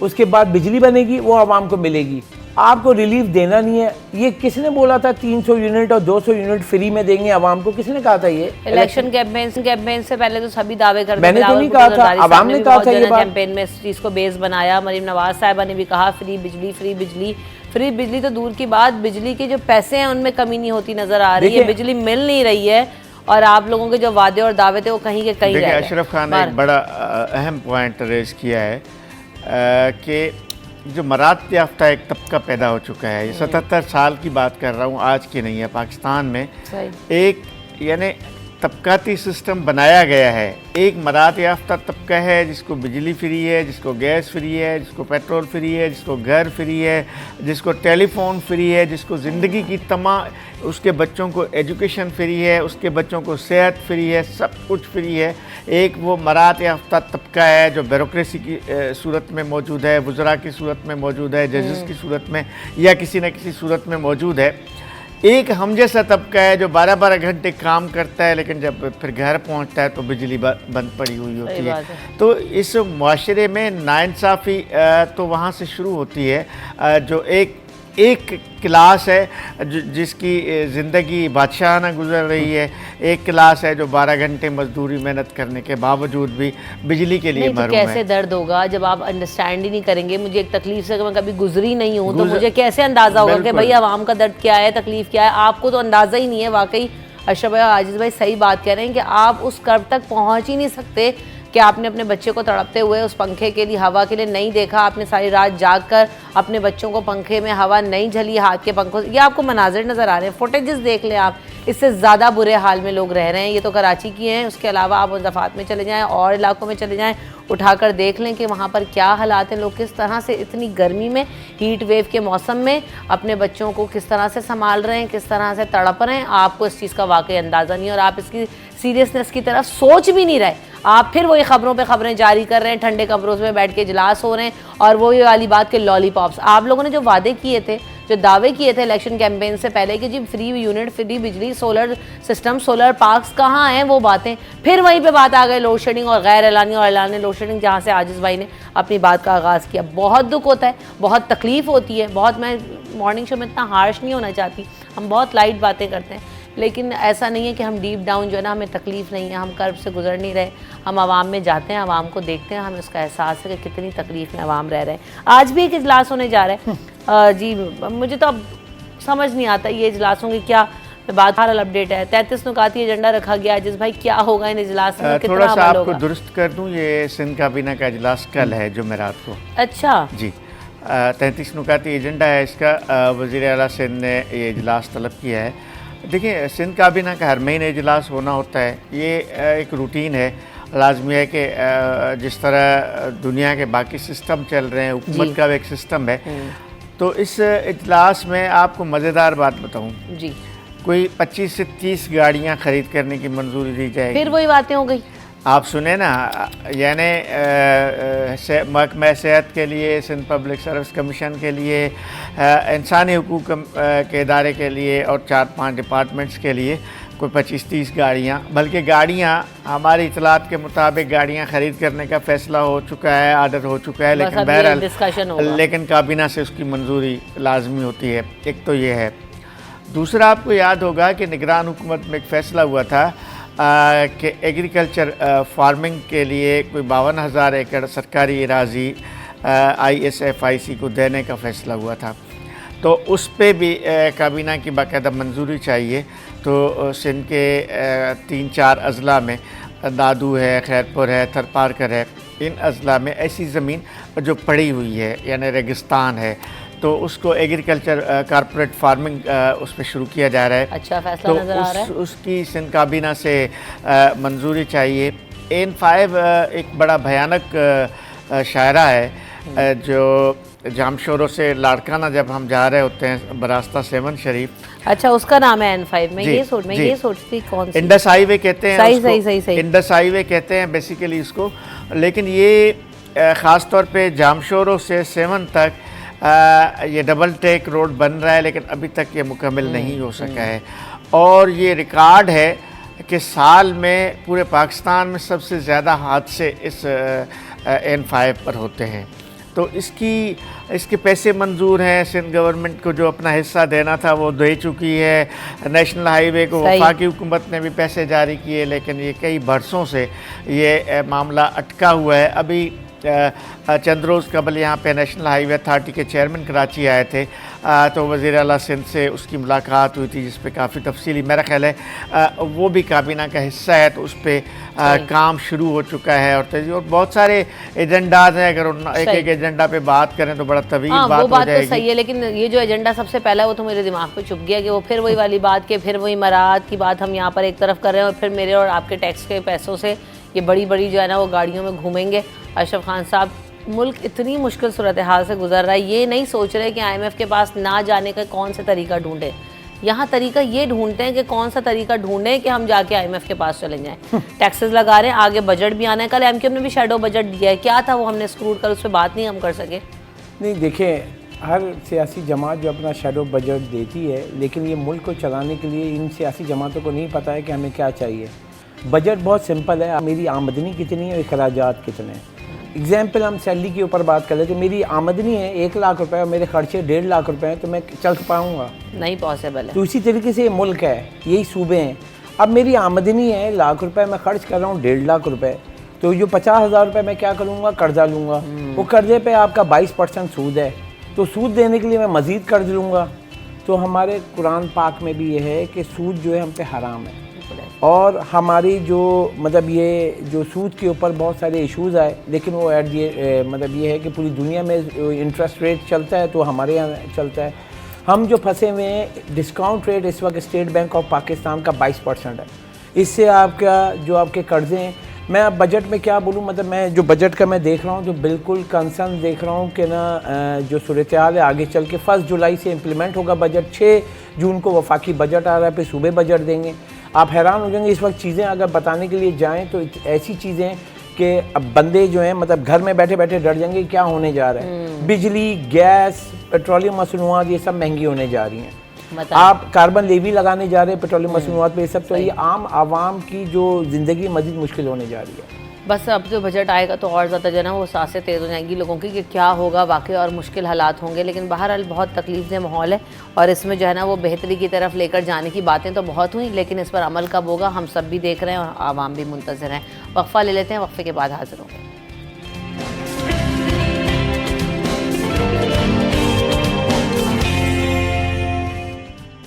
उसके बाद बिजली बनेगी, वो आवाम को मिलेगी, आपको रिलीफ देना नहीं है। ये किसने बोला था 300 यूनिट और 200 यूनिट फ्री में देंगे आवाम को? किसने कहा था? ये इलेक्शन कैंपेन से पहले तो सभी दावे करते थे। मैंने तो नहीं कहा था, आवाम ने कहा था ये बात। कैंपेन में इस चीज़ को बेस बनाया। मरीम नवाज साहिबा ने भी कहा फ्री बिजली, फ्री बिजली। फ्री बिजली तो दूर की बात, बिजली के जो पैसे हैं उनमें कमी नहीं होती नजर आ रही है, बिजली मिल नहीं रही है, और आप लोगों के जो वादे और दावे थे वो कहीं के कहीं रह गए। अशरफ खान ने एक बड़ा अहम पॉइंट रेज किया है कि जो मरात याफ्ता एक तबका पैदा हो चुका है। 77 साल की बात कर रहा हूँ, आज की नहीं है। पाकिस्तान में एक यानी तबकाती सिस्टम बनाया गया है। एक मरात याफ्ता तबका है जिसको बिजली फ्री है, जिसको गैस फ्री है, जिसको पेट्रोल फ्री है, जिसको घर फ्री है, जिसको टेलीफोन फ्री है, जिसको ज़िंदगी की तमाम, उसके बच्चों को एजुकेशन फ्री है, उसके बच्चों को सेहत फ्री है, सब कुछ फ्री है। एक वो मरात याफ्ता तबका है जो ब्यूरोक्रेसी की सूरत में मौजूद है, वज़रा की सूरत में मौजूद है, जजेस की सूरत में या किसी न किसी सूरत में मौजूद है। एक हम जैसा तबका है जो 12-12 घंटे काम करता है, लेकिन जब फिर घर पहुंचता है तो बिजली बंद पड़ी हुई होती है। तो इस माशरे में नाइंसाफ़ी तो वहाँ से शुरू होती है। जो एक क्लास है जिसकी ज़िंदगी बादशाहाना गुजर रही है, एक क्लास है जो 12 घंटे मजदूरी मेहनत करने के बावजूद भी बिजली के लिए महरूम है। कैसे दर्द होगा जब आप अंडरस्टैंड ही नहीं करेंगे। मुझे एक तकलीफ से मैं कभी गुजरी नहीं हूँ, तो मुझे कैसे अंदाज़ा होगा कि भाई आवाम का दर्द क्या है, तकलीफ क्या है। आपको तो अंदाज़ा ही नहीं है। वाकई अशरफ भाई, आजिज़ भाई सही बात कह रहे हैं कि आप उस कर्व तक पहुँच ही नहीं सकते कि आपने अपने बच्चे को तड़पते हुए उस पंखे के लिए, हवा के लिए नहीं देखा। आपने सारी रात जाग कर अपने बच्चों को पंखे में हवा नहीं झली हाथ के पंखों से। ये आपको मनाजिर नज़र आ रहे हैं, फुटेजेस देख लें आप, इससे ज़्यादा बुरे हाल में लोग रह रहे हैं। ये तो कराची की हैं, उसके अलावा आप मुज़फ़्फ़राबाद में चले जाएँ और इलाकों में चले जाएँ, उठाकर देख लें कि वहाँ पर क्या हालात हैं। लोग किस तरह से इतनी गर्मी में, हीट वेव के मौसम में अपने बच्चों को किस तरह से संभाल रहे हैं, किस तरह से तड़प रहे हैं। आपको इस चीज़ का वाकई अंदाज़ा नहीं, और आप इसकी सीरियसनेस की तरफ सोच भी नहीं रहे। आप फिर वही खबरों पे खबरें जारी कर रहे हैं, ठंडे कमरों में बैठ के इजलास हो रहे हैं, और वो ये वाली बात के लॉलीपॉप्स। आप लोगों ने जो वादे किए थे, जो दावे किए थे इलेक्शन कैंपेन से पहले कि जी फ्री यूनिट, फ्री बिजली, सोलर सिस्टम, सोलर पार्क्स, कहाँ हैं वो बातें? फिर वहीं पे बात आ गई लोड शेडिंग और गैर एलानी और एलानी लोड शेडिंग, जहाँ से आजिज़ भाई ने अपनी बात का आगाज़ किया। बहुत दुख होता है, बहुत तकलीफ़ होती है, बहुत। मैं मॉर्निंग शो में इतना हार्श नहीं होना चाहती, हम बहुत लाइट बातें करते हैं, लेकिन ऐसा नहीं है कि हम डीप डाउन जो है ना, हमें तकलीफ़ नहीं है, हम कर्ब से गुजर नहीं रहे। हम आवाम में जाते हैं, आवाम को देखते हैं, हमें उसका एहसास है कि कितनी तकलीफ़ में आवाम रह रहे हैं। आज भी एक इजलास होने जा रहा है जी, मुझे तो अब समझ नहीं आता ये इजलासों की क्या बात। हाल अपडेट है, 33 नुकाती एजेंडा रखा गया। जिस भाई क्या होगा इन इजलास में, कितना थोड़ा सा अमल आपको होगा? दुरुस्त कर दूँ, ये सिंध काबीना का इजलास कल है, जुमेरात को। अच्छा जी, 33 नुकाती एजेंडा है इसका। वज़ीर आला सिंध ने ये इजलास तलब किया है। देखिए, सिंध काबीना का हर महीने इजलास होना होता है, ये एक रूटीन है। लाजमी है कि जिस तरह दुनिया के बाकी सिस्टम चल रहे हैं, हुकूमत का एक सिस्टम है। तो इस इजलास में आपको मज़ेदार बात बताऊं जी, कोई 25 से 30 गाड़ियां ख़रीद करने की मंजूरी दी जाएगी। फिर वही बातें हो गई। आप सुने ना, यानी महकमा सेहत के लिए, सिंध पब्लिक सर्विस कमीशन के लिए, इंसानी हुकूक के इदारे के लिए और 4-5 डिपार्टमेंट्स के लिए कोई 25-30 गाड़ियाँ, बल्कि गाड़ियाँ हमारी इतलात के मुताबिक गाड़ियाँ ख़रीद करने का फ़ैसला हो चुका है, आर्डर हो चुका है, लेकिन बहरहाल लेकिन काबीना से उसकी मंजूरी लाजमी होती है। एक तो ये है। दूसरा, आपको याद होगा कि निगरान हुकूमत में एक फ़ैसला हुआ था कि एग्रीकल्चर फार्मिंग के लिए कोई 52,000 एकड़ सरकारी अराज़ी ISFIC को देने का फ़ैसला हुआ था। तो उस पे भी काबीना की बाकायदा मंजूरी चाहिए। तो सिंध के 3-4 अज़ला में दादू है, खैरपुर है, थरपारकर है, इन अज़ला में ऐसी ज़मीन जो पड़ी हुई है यानी रेगिस्तान है, तो उसको एग्रीकल्चर कारपोरेट फार्मिंग उस पर शुरू किया जा रहा है। अच्छा फैसला तो नज़र आ रहा है। उसकी सिंध काबीना से मंजूरी चाहिए। N5 एक बड़ा भयानक शायरा है जो जामशोरों से लाड़काना जब हम जा रहे होते हैं बरास्ता 7 शरीफ। अच्छा, उसका नाम है N5। मैं ये सोचती कौन सी, इंडस हाईवे कहते हैं। सही। इंडस हाईवे कहते हैं बेसिकली इसको, लेकिन ये ख़ास तौर पे जामशोरों से 7 तक ये डबल टेक रोड बन रहा है, लेकिन अभी तक ये मुकम्मल नहीं हो सका है। और ये रिकॉर्ड है कि साल में पूरे पाकिस्तान में सबसे ज़्यादा हादसे इस N5 पर होते हैं। तो इसके पैसे मंजूर हैं। सिंध गवर्नमेंट को जो अपना हिस्सा देना था वो दे चुकी है। नेशनल हाईवे को वफाकी हुकूमत ने भी पैसे जारी किए, लेकिन ये कई बरसों से ये मामला अटका हुआ है। अभी चंद रोज़ कबल यहाँ पे नेशनल हाईवे अथॉरिटी के चेयरमैन कराची आए थे, तो वज़ीर आला सिंध से उसकी मुलाकात हुई थी, जिस पे काफ़ी तफसीली, मेरा ख्याल है वो भी काबीना का हिस्सा है, तो उस पर काम शुरू हो चुका है। और बहुत सारे एजेंडाज हैं, अगर एक एजेंडा पे बात करें तो बड़ा तवील बात हो जाएगी। तो सही है, लेकिन ये जो एजेंडा सबसे पहला है वो तो मेरे दिमाग पे चुप गया कि वो फिर वही वाली बात के फिर वही मराहत की बात हम यहाँ पर एक तरफ कर रहे हैं, और फिर मेरे और आपके टैक्स के पैसों से ये बड़ी जो है ना वो गाड़ियों में घूमेंगे। अशरफ खान साहब, मुल्क इतनी मुश्किल सूरत हाल से गुजर रहा है, ये नहीं सोच रहे कि IMF के पास ना जाने का कौन सा तरीका ढूंढे। यहाँ तरीका ये ढूंढते हैं कि कौन सा तरीका ढूंढें कि हम जाके IMF के पास चले जाएं। टैक्सेस लगा रहे हैं, आगे बजट भी आना है। कल MQM ने भी शैडो बजट दिया है, क्या था वो हमने स्क्रूड कर उस पर बात नहीं हम कर सके। नहीं, देखिए, हर सियासी जमात जो अपना शैडो बजट देती है, लेकिन ये मुल्क को चलाने के लिए इन सियासी जमातों को नहीं पता है कि हमें क्या चाहिए। बजट बहुत सिंपल है, मेरी आमदनी कितनी है और अखराजात कितने हैं। एग्जाम्पल, हम सैलरी के ऊपर बात कर रहे थे, मेरी आमदनी है 1 लाख रुपए और मेरे खर्चे 1.5 लाख रुपए हैं, तो मैं चल पाऊँगा? नहीं पॉसिबल है। तो इसी तरीके से ये मुल्क है, यही सूबे हैं। अब मेरी आमदनी है 1 लाख रुपए, मैं खर्च कर रहा हूँ 1.5 लाख रुपए, तो जो 50,000 रुपये मैं क्या करूँगा, कर्जा लूँगा। वो कर्जे पे आपका 22% सूद है, तो सूद देने के लिए मैं मज़ीद कर्ज लूँगा। तो हमारे कुरान पाक में भी ये है कि सूद जो है हम पे हराम है। और हमारी जो मतलब ये जो सूद के ऊपर बहुत सारे इश्यूज़ आए, लेकिन वो मतलब ये है कि पूरी दुनिया में इंटरेस्ट रेट चलता है, तो हमारे यहाँ चलता है। हम जो फंसे हुए हैं, डिस्काउंट रेट इस वक्त स्टेट बैंक ऑफ पाकिस्तान का 22% है। इससे आपका जो आपके कर्जे हैं, मैं अब बजट में क्या बोलूँ, मतलब मैं जो बजट का मैं देख रहा हूँ तो बिल्कुल कंसर्न देख रहा हूँ कि ना जो सूरत हाल है आगे चल के 1 जुलाई से इम्प्लीमेंट होगा बजट। 6 जून को वफाकी बजट आ रहा है, फिर सूबे बजट देंगे। आप हैरान हो जाएंगे, इस वक्त चीज़ें अगर बताने के लिए जाएं तो ऐसी चीज़ें कि अब बंदे जो हैं मतलब घर में बैठे बैठे डर जाएंगे क्या होने जा रहा है। बिजली, गैस, पेट्रोलियम मसनूआत ये सब महंगी होने जा रही हैं। आप कार्बन लेवी लगाने जा रहे हैं पेट्रोलियम मसनूआत पे, ये सब, तो ये आम आवाम की जो ज़िंदगी मज़ीद मुश्किल होने जा रही है। बस अब जो बजट आएगा तो और ज़्यादा जो है ना वो सांसें तेज़ हो जाएंगी लोगों की कि क्या होगा वाकई, और मुश्किल हालात होंगे। लेकिन बहरहाल बहुत तकलीफ़देह माहौल है, और इसमें जो है ना वो बेहतरी की तरफ लेकर जाने की बातें तो बहुत हुई, लेकिन इस पर अमल कब होगा हम सब भी देख रहे हैं और आवाम भी मुंतज़िर हैं। वक्फ़ा ले लेते हैं, वक्फ़े के बाद हाज़िर होंगे।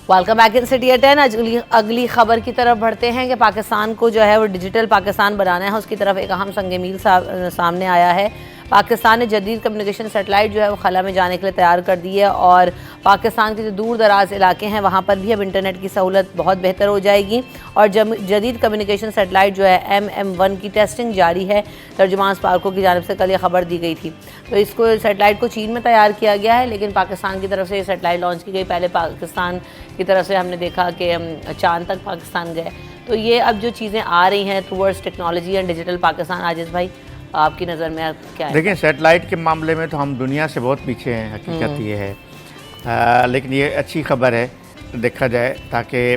Welcome back in city at 10। अगली खबर की तरफ बढ़ते हैं कि पाकिस्तान को जो है वो डिजिटल पाकिस्तान बनाना है, उसकी तरफ एक अहम संग मील सामने आया है। पाकिस्तान ने जदीद कम्युनिकेशन सैटेलाइट जो है वो खला में जाने के लिए तैयार कर दी है, और पाकिस्तान के जो दूर दराज इलाके हैं वहाँ पर भी अब इंटरनेट की सहूलत बहुत बेहतर हो जाएगी। और जदीद कम्युनिकेशन सैटेलाइट जो है MM1 की टेस्टिंग जारी है। तर्जुमान स्पार्को की जानिब से कल ये खबर दी गई थी। तो इसको सैटेलाइट को चीन में तैयार किया गया है, लेकिन पाकिस्तान की तरफ से ये सैटेलाइट लॉन्च की गई। पहले पाकिस्तान की तरफ से हमने देखा कि चांद तक पाकिस्तान गए, तो ये अब जो चीज़ें आ रही हैं towards technology and digital Pakistan, Aziz भाई आपकी नज़र में क्या है? देखिए, सैटेलाइट के मामले में तो हम दुनिया से बहुत पीछे हैं, हकीकत ये है। लेकिन ये अच्छी खबर है देखा जाए, ताकि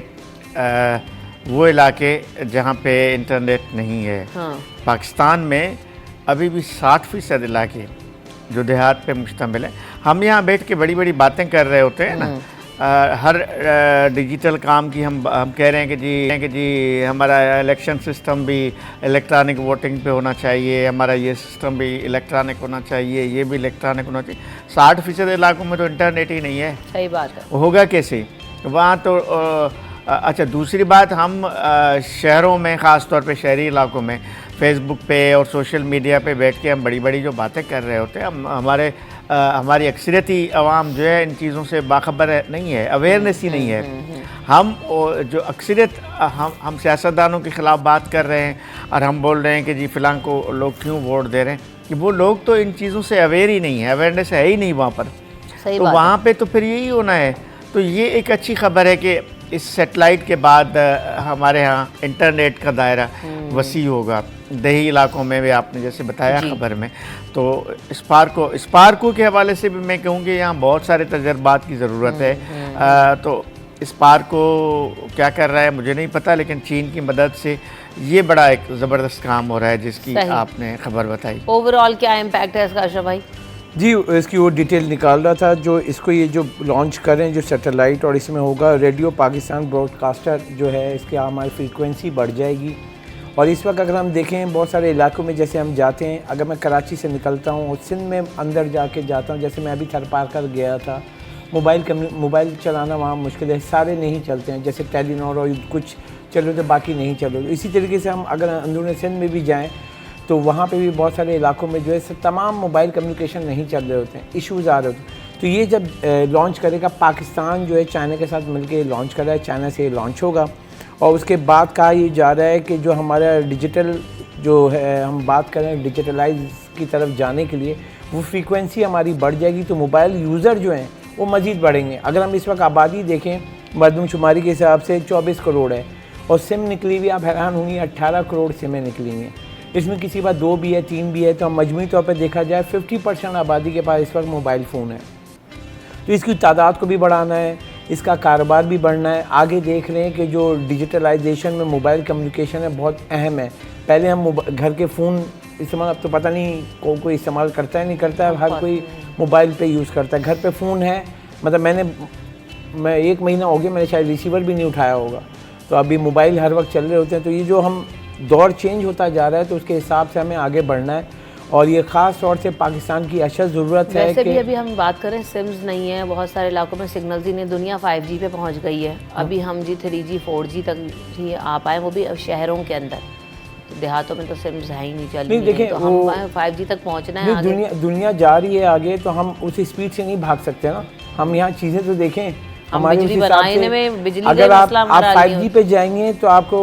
वो इलाके जहाँ पे इंटरनेट नहीं है, हाँ। पाकिस्तान में अभी भी 60% इलाके जो देहात पे मुश्तमिल है। हम यहाँ बैठ के बड़ी बड़ी बातें कर रहे होते हैं ना, हर डिजिटल काम की हम कह रहे हैं कि जी हमारा इलेक्शन सिस्टम भी इलेक्ट्रॉनिक वोटिंग पे होना चाहिए, हमारा ये सिस्टम भी इलेक्ट्रॉनिक होना चाहिए, ये भी इलेक्ट्रॉनिक होना चाहिए। 60% इलाकों में तो इंटरनेट ही नहीं है। सही बात है। होगा कैसे वहाँ तो अच्छा, दूसरी बात, हम शहरों में, ख़ास तौर पे शहरी इलाकों में फेसबुक पे और सोशल मीडिया पे बैठ के हम बड़ी बड़ी जो बातें कर रहे होते हैं, हमारी अक्सरियती आवाम जो है इन चीज़ों से बाखबर नहीं है, अवेयरनेस ही नहीं है। हम जो अक्सरियत हम सियासतदानों के ख़िलाफ़ बात कर रहे हैं और हम बोल रहे हैं कि जी फ़लाँ को लोग क्यों वोट दे रहे हैं, कि वो लोग तो इन चीज़ों से अवेयर ही नहीं है, अवेयरनेस है ही नहीं वहाँ पर। तो वहाँ पे तो फिर यही होना है। तो ये एक अच्छी खबर है कि इस सैटेलाइट के बाद हमारे यहाँ इंटरनेट का दायरा वसी होगा, देही इलाकों में भी आपने जैसे बताया खबर में। तो स्पार्को के हवाले से भी मैं कहूँगी यहाँ बहुत सारे तजर्बात की ज़रूरत है। तो स्पार्को क्या कर रहा है मुझे नहीं पता, लेकिन चीन की मदद से ये बड़ा एक ज़बरदस्त काम हो रहा है जिसकी आपने खबर बताई। ओवरऑल क्या इम्पैक्ट है इसका अशरफ भाई? जी, इसकी वो डिटेल निकाल रहा था जो इसको ये जो लॉन्च करें जो सैटेलाइट, और इसमें होगा रेडियो पाकिस्तान ब्रॉडकास्टर जो है, इसकी हमारी फ्रीक्वेंसी बढ़ जाएगी। और इस वक्त अगर हम देखें बहुत सारे इलाकों में जैसे हम जाते हैं, अगर मैं कराची से निकलता हूँ और सिंध में अंदर जाके जाता हूँ, जैसे मैं अभी थरपारकर गया था, मोबाइल चलाना वहाँ मुश्किल है, सारे नहीं चलते हैं, जैसे टेलीनॉर और कुछ चलो तो बाकी नहीं चलो। इसी तरीके से हम अगर अंदरूनी सिंध में भी जाएँ तो वहाँ पे भी बहुत सारे इलाकों में जो है तमाम मोबाइल कम्युनिकेशन नहीं चल रहे होते हैं, इश्यूज़ आ रहे होते हैं। तो ये जब लॉन्च करेगा, पाकिस्तान जो है चाइना के साथ मिलके लॉन्च कर रहा है, चाइना से लॉन्च होगा। और उसके बाद कहा ये जा रहा है कि जो हमारा डिजिटल जो है, हम बात करें डिजिटलाइज की तरफ जाने के लिए, वो फ्रीक्वेंसी हमारी बढ़ जाएगी। तो मोबाइल यूज़र जो हैं वो मज़ीद बढ़ेंगे। अगर हम इस वक्त आबादी देखें मरदमशुमारी के हिसाब से 24 करोड़ है, और सिम निकली हुई आप हैरान होंगी 18 करोड़ सिमें निकली हुई हैं। इसमें किसी के पास 2 भी है, 3 भी है, तो मजमूई तौर पर देखा जाए 50% आबादी के पास इस वक्त मोबाइल फ़ोन है। तो इसकी तादाद को भी बढ़ाना है, इसका कारोबार भी बढ़ना है। आगे देख रहे हैं कि जो डिजिटलाइजेशन में मोबाइल कम्युनिकेशन है बहुत अहम है। पहले हम घर के फ़ोन इस्तेमाल, अब तो पता नहीं कोई इस्तेमाल करता है नहीं करता है, हर कोई मोबाइल पे यूज़ करता है। घर पे फ़ोन है, मतलब मैं 1 महीना हो गया मैंने शायद रिसीवर भी नहीं उठाया होगा। तो अभी मोबाइल हर वक्त चल रहे होते हैं। तो ये जो हम दौर चेंज होता जा रहा है, तो उसके हिसाब से हमें आगे बढ़ना है। और ये ख़ास तौर से पाकिस्तान की अशद ज़रूरत है। वैसे भी अभी हम बात करें, सिम्स नहीं है बहुत सारे इलाकों में, सिग्नल्स ही नहीं, दुनिया 5G पे पहुंच गई है। अभी हम 3G 4G तक ही आ पाए, वो भी अब शहरों के अंदर। तो देहातों में तो सिम्स है ही नहीं चल रही है, तो हम 5G तक पहुंचना है आगे। दुनिया जा रही है आगे, तो हम उस स्पीड से नहीं भाग सकते ना। हम यहाँ चीज़ें तो देखें, हमारे बिजली बनाने में बिजली अगर आप 5G पे जाएंगे तो आपको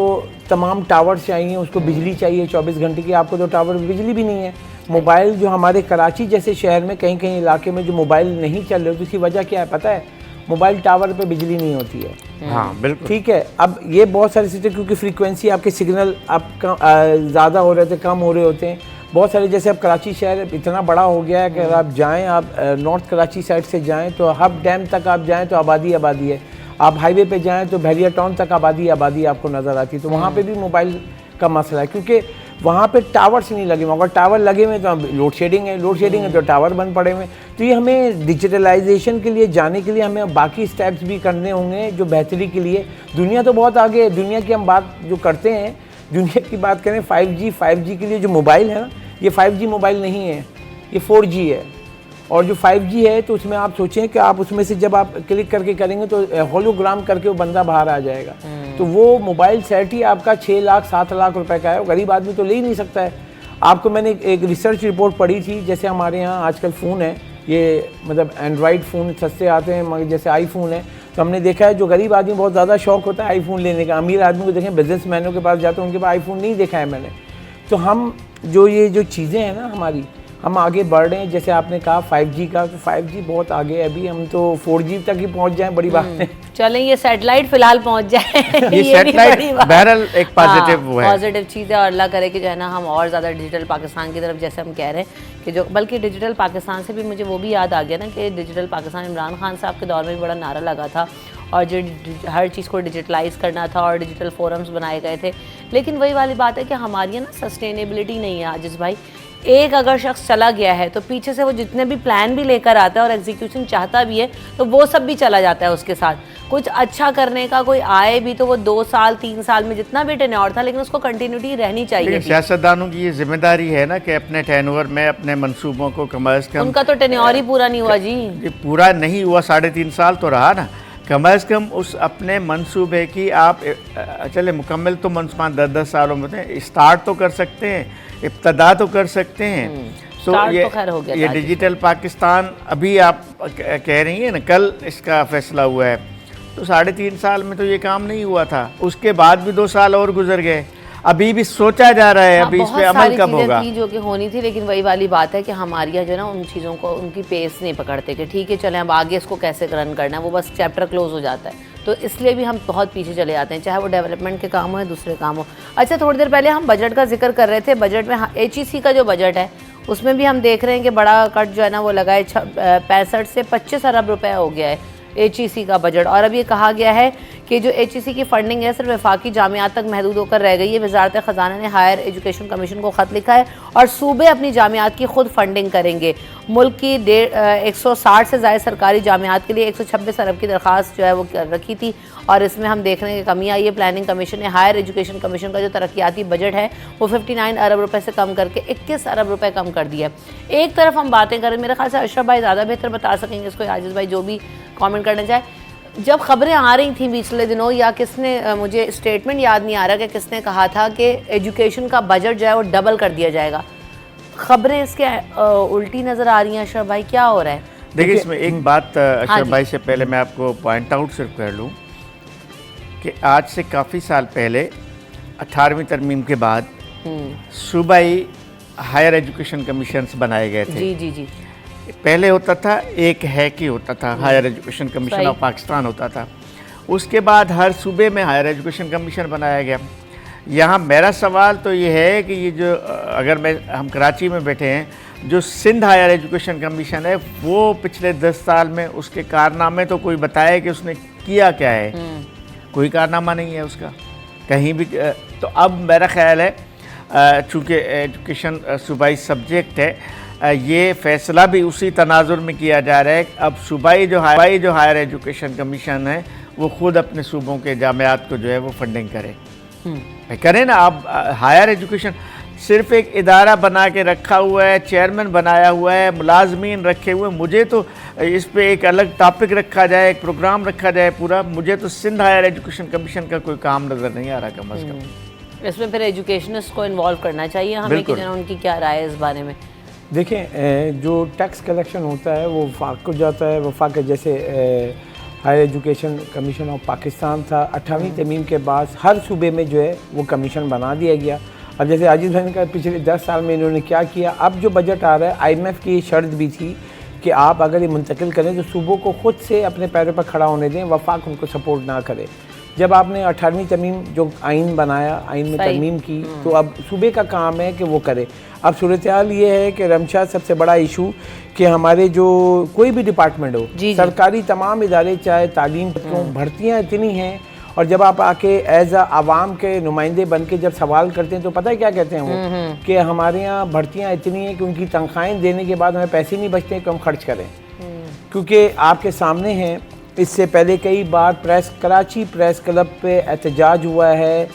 तमाम टावर चाहिए, उसको बिजली चाहिए 24 घंटे की। आपको तो टावर बिजली भी नहीं है। मोबाइल जो हमारे कराची जैसे शहर में कहीं कहीं इलाके में जो मोबाइल नहीं चल रहे, तो उसकी वजह क्या है पता है? मोबाइल टावर पे बिजली नहीं होती है। हाँ बिल्कुल ठीक है। अब ये बहुत सारी चीज़ें, क्योंकि फ्रीक्वेंसी आपके सिग्नल आप ज़्यादा हो रहे थे, कम हो रहे होते हैं। बहुत सारे, जैसे अब कराची शहर इतना बड़ा हो गया है कि अगर आप जाएँ, आप नॉर्थ कराची साइड से जाएँ तो हब डैम तक आप जाएँ तो आबादी है। आप हाईवे पे जाएँ तो बहरिया टाउन तक आबादी आपको नज़र आती है। तो वहाँ पे भी मोबाइल का मसला है, क्योंकि वहाँ पे टावर्स नहीं लगे। अगर टावर लगे हुए तो लोड शेडिंग है तो टावर बंद पड़े हुए। तो ये हमें डिजिटलाइजेशन के लिए जाने के लिए हमें बाकी स्टेप्स भी करने होंगे जो बेहतरी के लिए। दुनिया तो बहुत आगे है। दुनिया की हम बात जो करते हैं, दुनिया की बात करें 5G के लिए जो मोबाइल है ना, ये 5G मोबाइल नहीं है, ये 4G है। और जो 5G है तो उसमें आप सोचें कि आप उसमें से जब आप क्लिक करके करेंगे तो होलोग्राम करके वो बंदा बाहर आ जाएगा। तो वो मोबाइल सेट ही आपका 6 लाख 7 लाख रुपए का है। गरीब आदमी तो ले ही नहीं सकता है। आपको मैंने एक रिसर्च रिपोर्ट पढ़ी थी, जैसे हमारे यहाँ आजकल फ़ोन है, ये मतलब एंड्रॉयड फ़ोन सस्ते आते हैं, मगर जैसे आईफोन है, तो हमने देखा है जो गरीब आदमी बहुत ज़्यादा शौक होता है आईफोन लेने का। अमीर आदमी को देखें, बिजनेसमैनों के पास जाते हैं, उनके पास आईफोन नहीं देखा है मैंने। तो हम जो ये जो चीज़ें हैं ना हमारी, हम आगे बढ़ रहे हैं। जैसे आपने कहा 5G का, तो 5G बहुत आगे है, अभी हम तो 4G तक ही पहुंच जाएं, बड़ी बात है। चलें ये सैटेलाइट फिलहाल पहुंच जाए ये सैटेलाइट बहरहाल एक पॉजिटिव वो है, पॉजिटिव चीज़ है। और अल्लाह करे कि जो है ना हम और ज़्यादा डिजिटल पाकिस्तान की तरफ, जैसे हम कह रहे हैं कि जो, बल्कि डिजिटल पाकिस्तान से भी मुझे वो भी याद आ गया ना कि डिजिटल पाकिस्तान इमरान खान साहब के दौर में भी बड़ा नारा लगा था और जो हर चीज़ को डिजिटलाइज करना था और डिजिटल फोरम्स बनाए गए थे। लेकिन वही वाली बात है कि हमारी ना सस्टेनेबिलिटी नहीं है आजिज़ भाई। एक अगर शख्स चला गया है तो पीछे से वो जितने भी प्लान भी लेकर आता है और एग्जीक्यूशन चाहता भी है तो वो सब भी चला जाता है उसके साथ। कुछ अच्छा करने का कोई आए भी तो वो 2 साल 3 साल में जितना भी टेन्योर था, लेकिन उसको कंटिन्यूटी रहनी चाहिए। सियासतदानों की ये जिम्मेदारी है ना कि अपने टेन्योर में अपने मंसूबों को कम अज़ कम, उनका तो टेन्योर ही पूरा नहीं हुआ जी, पूरा नहीं हुआ, 3.5 साल तो रहा ना, कम अज़ कम उस अपने मंसूबे की आप चले मुकम्मल तो मंसूबा 10-10 सालों में स्टार्ट तो कर सकते हैं, इब्तदा तो कर सकते हैं। तो ये डिजिटल पाकिस्तान अभी आप कह रही हैं ना, कल इसका फैसला हुआ है, तो 3.5 साल में तो ये काम नहीं हुआ था। उसके बाद भी 2 साल और गुजर गए, अभी भी सोचा जा रहा है, अभी इस पे अमल कब होगा। जो कि होनी थी, लेकिन वही वाली बात है कि हमारी यहाँ जो ना उन चीज़ों को उनकी पेस नहीं पकड़ते कि ठीक है चलें अब आगे इसको कैसे रन करना है, वो बस चैप्टर क्लोज हो जाता है। तो इसलिए भी हम बहुत पीछे चले जाते हैं, चाहे वो डेवलपमेंट के काम हो या दूसरे काम हो। अच्छा, थोड़ी देर पहले हम बजट का जिक्र कर रहे थे। बजट में HEC का जो बजट है उसमें भी हम देख रहे हैं कि बड़ा कट जो है ना वो लगा है, 65 से 25 अरब रुपये हो गया है HEC का बजट। और अब ये कहा गया है कि जो HEC की फंडिंग है सिर्फ वफाकी जामियात तक महदूद होकर रह गई है। वजारत ख़जाना ने हायर एजुकेशन कमीशन को ख़त लिखा है और सूबे अपनी जामियात की खुद फंडिंग करेंगे। मुल्क की 160 से ज़्यादा सरकारी जामियात के लिए 126 अरब की दरख्वास्त जो है वो रखी थी और इसमें हम देख रहे हैं कि कमी आई है। प्लानिंग कमीशन ने हायर एजुकेशन कमीशन का जो तरक्याती बजट है वो 59 अरब रुपये से कम करके 21 अरब रुपये कम कर दिया है। एक तरफ हम बातें करें, मेरे ख्याल से अशरफ भाई ज़्यादा बेहतर बता सकेंगे इसको, आजिज़ भाई जो भी कमेंट करना चाहे। जब खबरें आ रही थी पिछले दिनों, या किसने, मुझे स्टेटमेंट याद नहीं आ रहा कि किसने कहा था कि एजुकेशन का बजट जो है वो डबल कर दिया जाएगा, खबरें इसके उल्टी नज़र आ रही हैं। अशरफ भाई क्या हो रहा है? देखिए इसमें एक बात अशरफ भाई से पहले मैं आपको पॉइंट आउट सिर्फ कर लूँ कि आज से काफ़ी साल पहले 18वीं तरमीम के बाद सूबाई हायर एजुकेशन कमीशंस बनाए गए थे। जी जी जी। पहले होता था एक हैकी होता था, higher education commission of Pakistan होता था। उसके बाद हर सूबे में हायर एजुकेशन कमीशन बनाया गया। यहाँ मेरा सवाल तो ये है कि ये जो अगर हम कराची में बैठे हैं, जो सिंध हायर एजुकेशन कमीशन है वो पिछले 10 साल में उसके कारनामे तो कोई बताए कि उसने किया क्या है? कोई कारनामा नहीं है उसका कहीं भी। तो अब मेरा ख्याल है चूँकि एजुकेशन सूबाई सब्जेक्ट है, ये फैसला भी उसी तनाजुर में किया जा रहा है। अब सूबाई जो हायर एजुकेशन कमीशन है वो खुद अपने सूबों के जामियात को जो है वो फंडिंग करे। करें ना। आप हायर एजुकेशन सिर्फ एक इदारा बना के रखा हुआ है, चेयरमैन बनाया हुआ है, मुलाजमीन रखे हुए। मुझे तो इस पे एक अलग टॉपिक रखा जाए, एक प्रोग्राम रखा जाए पूरा। मुझे तो सिंध हायर एजुकेशन कमीशन का कोई काम नज़र नहीं आ रहा कम अज़ कम। इसमें फिर एजुकेशनिस्ट को इन्वॉल्व करना चाहिए हमें कि उनकी क्या राय है इस बारे में। देखें, जो टैक्स कलेक्शन होता है वो वफाक को जाता है। वफाक जैसे higher education commission of Pakistan था, 18वीं तरमीम के बाद हर सूबे में जो है वो कमीशन बना दिया गया। अब जैसे आजिज़ भाई ने कहा पिछले 10 साल में इन्होंने क्या किया, अब जो बजट आ रहा है IMF की शर्त भी थी कि आप अगर ये मुंतकिल करें तो सूबों को खुद से अपने पैरों पर खड़ा होने दें, वफाक उनको सपोर्ट ना करे। जब आपने 18वीं तरमीम जो आइन बनाया, आइन में तरमीम की, तो अब सूबे का काम है कि वो करे। अब सूरत हाल ये है कि रमशा सबसे बड़ा इशू कि हमारे जो कोई भी डिपार्टमेंट हो, सरकारी तमाम इदारे चाहे तालीम, भर्तियाँ इतनी हैं और जब आप आके एज आवाम के नुमाइंदे बन के जब सवाल करते हैं तो पता है क्या कहते हैं वो कि हमारे यहाँ भर्तियाँ इतनी हैं कि उनकी तनख्वाहें देने के बाद हमें पैसे नहीं बचते कि हम खर्च करें। क्योंकि आपके सामने हैं, इससे पहले कई बार कराची प्रेस क्लब पे एहतजाज हुआ है,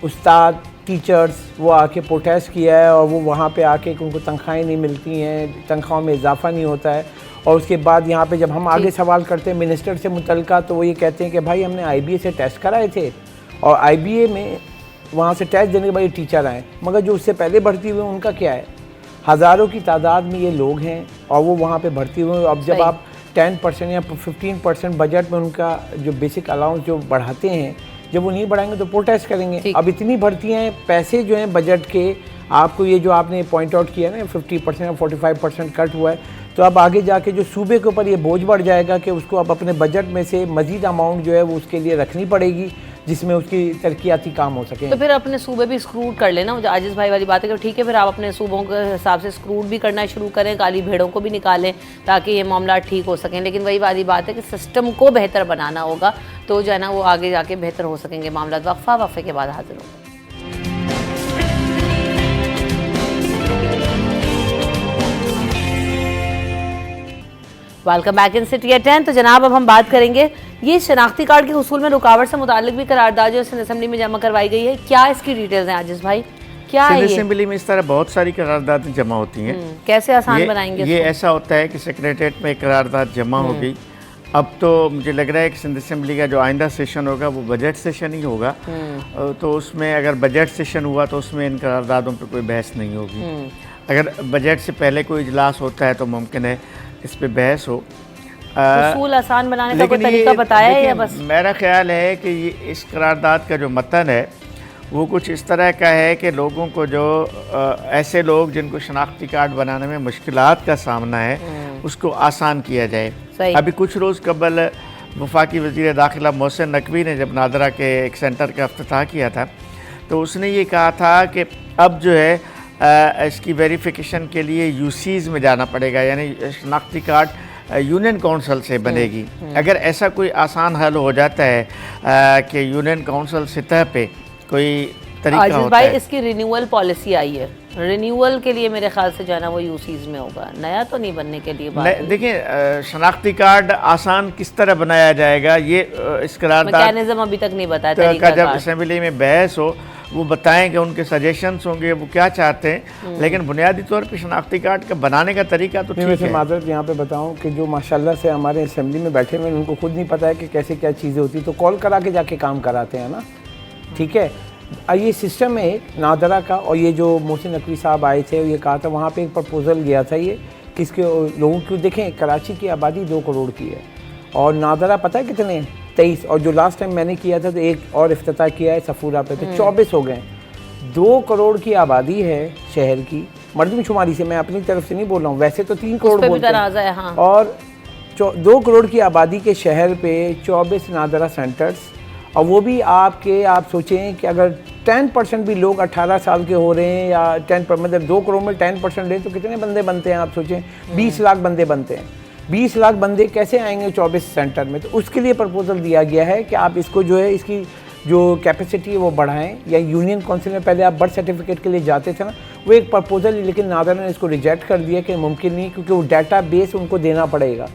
उस्ताद टीचर्स वो आके प्रोटेस्ट किया है और वो वहाँ पे आके कि उनको तनख्वाहें नहीं मिलती हैं, तनख्वाहों में इजाफा नहीं होता है। और उसके बाद यहाँ पे जब हम आगे सवाल करते हैं मिनिस्टर से मुतल्लिका तो वो ये कहते हैं कि भाई हमने IBA से टेस्ट कराए थे और IBA में वहाँ से टेस्ट देने के बाद ये टीचर आए, मगर जो उससे पहले भर्ती हुए उनका क्या है? हज़ारों की तादाद में ये लोग हैं और वो वहाँ पे भर्ती हुए। अब जब आप 10% या 15% बजट में उनका जो बेसिक अलाउंस जो बढ़ाते हैं, जब वो नहीं बढ़ाएंगे तो प्रोटेस्ट करेंगे। अब इतनी भर्तियाँ हैं, पैसे जो हैं बजट के आपको ये जो आपने पॉइंट आउट किया ना 50% या 45% कट हुआ है, तो अब आगे जाके जो सूबे के ऊपर ये बोझ बढ़ जाएगा कि उसको अब अपने बजट में से मज़ीद अमाउंट जो है वो उसके लिए रखनी पड़ेगी जिसमें उसकी तरक्याती काम हो सके। तो फिर अपने सूबे भी स्क्रूड कर लेना, मुझे आजिज़ भाई वाली बात है कि ठीक है, फिर आप अपने सूबों के हिसाब से स्क्रूड भी करना शुरू करें, काली भेड़ों को भी निकालें ताकि ये मामला ठीक हो सकें। लेकिन वही वाली बात है कि सिस्टम को बेहतर बनाना होगा, तो जो है ना वो आगे जाके बेहतर हो सकेंगे मामला। वक्फे के बाद हाजिर होगा। Welcome back in city at 10। तो जनाब अब हम बात करेंगे ये शनाख्ती कार्ड के हुसूल में रुकावट से मुतालिक भी करारदाद जो सिंध असेंबली में जमा करवाई गई है, क्या इसकी डिटेल्स हैं आजिज़ भाई, क्या है सिंध ये? असेंबली में इस तरह बहुत सारी करारदादें जमा होती हैं। कैसे आसान बनाएंगे ये इसको? ऐसा होता है कि सेक्रेटरीट में एक करारदाद जमा हो गई। अब तो मुझे लग रहा है कि सिंध असेंबली का जो आइंदा सेशन होगा वो बजट सेशन ही होगा, तो उसमें अगर बजट सेशन हुआ तो उसमें इन करारदादों पर कोई बहस नहीं होगी। अगर बजट से पहले कोई इजलास होता है तो मुमकिन है इस पर बहस हो। उसूल आसान बनाने का कोई तरीका बताया है या बस? मेरा ख्याल है कि ये इस करारदाद का जो मतन है वो कुछ इस तरह का है कि लोगों को जो ऐसे लोग जिनको शनाख्ती कार्ड बनाने में मुश्किलात का सामना है उसको आसान किया जाए। अभी कुछ रोज़ कबल वफाकी वज़ीर दाखिला मोहसिन नकवी ने जब नादरा के एक सेंटर का अफ्ताह किया था तो उसने ये कहा था कि अब जो है इसकी वेरिफिकेशन के लिए यूसीज़ में जाना पड़ेगा, यानी शनाख्ती कार्ड यूनियन काउंसिल से बनेगी। अगर ऐसा कोई आसान हल हो जाता है कि यूनियन काउंसिल सतह पे कोई तरीका होता भाई है। इसकी रिन्यूअल पॉलिसी आई है, रिन्यूअल के लिए मेरे ख्याल से जो है ना वो यूसीज में होगा, नया तो नहीं बनने के लिए बात। देखिए शनाख्ती कार्ड आसान किस तरह बनाया जाएगा ये इस करारदाद मैकेनिज्म अभी तक नहीं बताया तरीका जब असेंबली में बहस हो वो बताएं कि उनके सजेशंस होंगे वो क्या चाहते हैं, लेकिन बुनियादी तौर पे शनाख्ती कार्ड का बनाने का तरीका तो ठीक है। माजरत यहाँ पे बताऊँ कि जो माशाल्लाह से हमारे असेंबली में बैठे हुए उनको खुद नहीं पता है कि कैसे क्या चीज़ें होती, तो कॉल करा के जाके काम कराते हैं ना, ठीक है। ये सिस्टम है नादरा का, और ये जो मोहसिन नकवी साहब आए थे ये कहा था वहाँ पे एक प्रपोजल गया था ये किसके लोगों की, देखें कराची की आबादी 2 करोड़ की है और नादरा पता है कितने 23, और जो लास्ट टाइम मैंने किया था तो एक और इफ्तिताह किया है सफूरा पे तो 24 हो गए। 2 करोड़ की आबादी है शहर की, मर्दमशुमारी से, मैं अपनी तरफ से नहीं बोल रहा हूँ, वैसे तो 3 करोड़ बोलते हैं, हाँ। और 2 करोड़ की आबादी के शहर पे 24 नादरा सेंटर्स, और वो भी आपके, आप सोचें कि अगर 10% भी लोग 18 साल के हो रहे हैं या 10 मतलब 2 करोड़ में 10% लें तो कितने बंदे बनते हैं आप सोचें, 20 लाख बंदे बनते हैं। 20 लाख बंदे कैसे आएंगे 24 सेंटर में, तो उसके लिए प्रपोजल दिया गया है कि आप इसको जो है इसकी जो कैपेसिटी है वो बढ़ाएं, या यूनियन काउंसिल में पहले आप बर्थ सर्टिफिकेट के लिए जाते थे ना, वो एक प्रपोजल, लेकिन नादरा ने इसको रिजेक्ट कर दिया कि मुमकिन नहीं, क्योंकि वो डाटा बेस उनको देना पड़ेगा,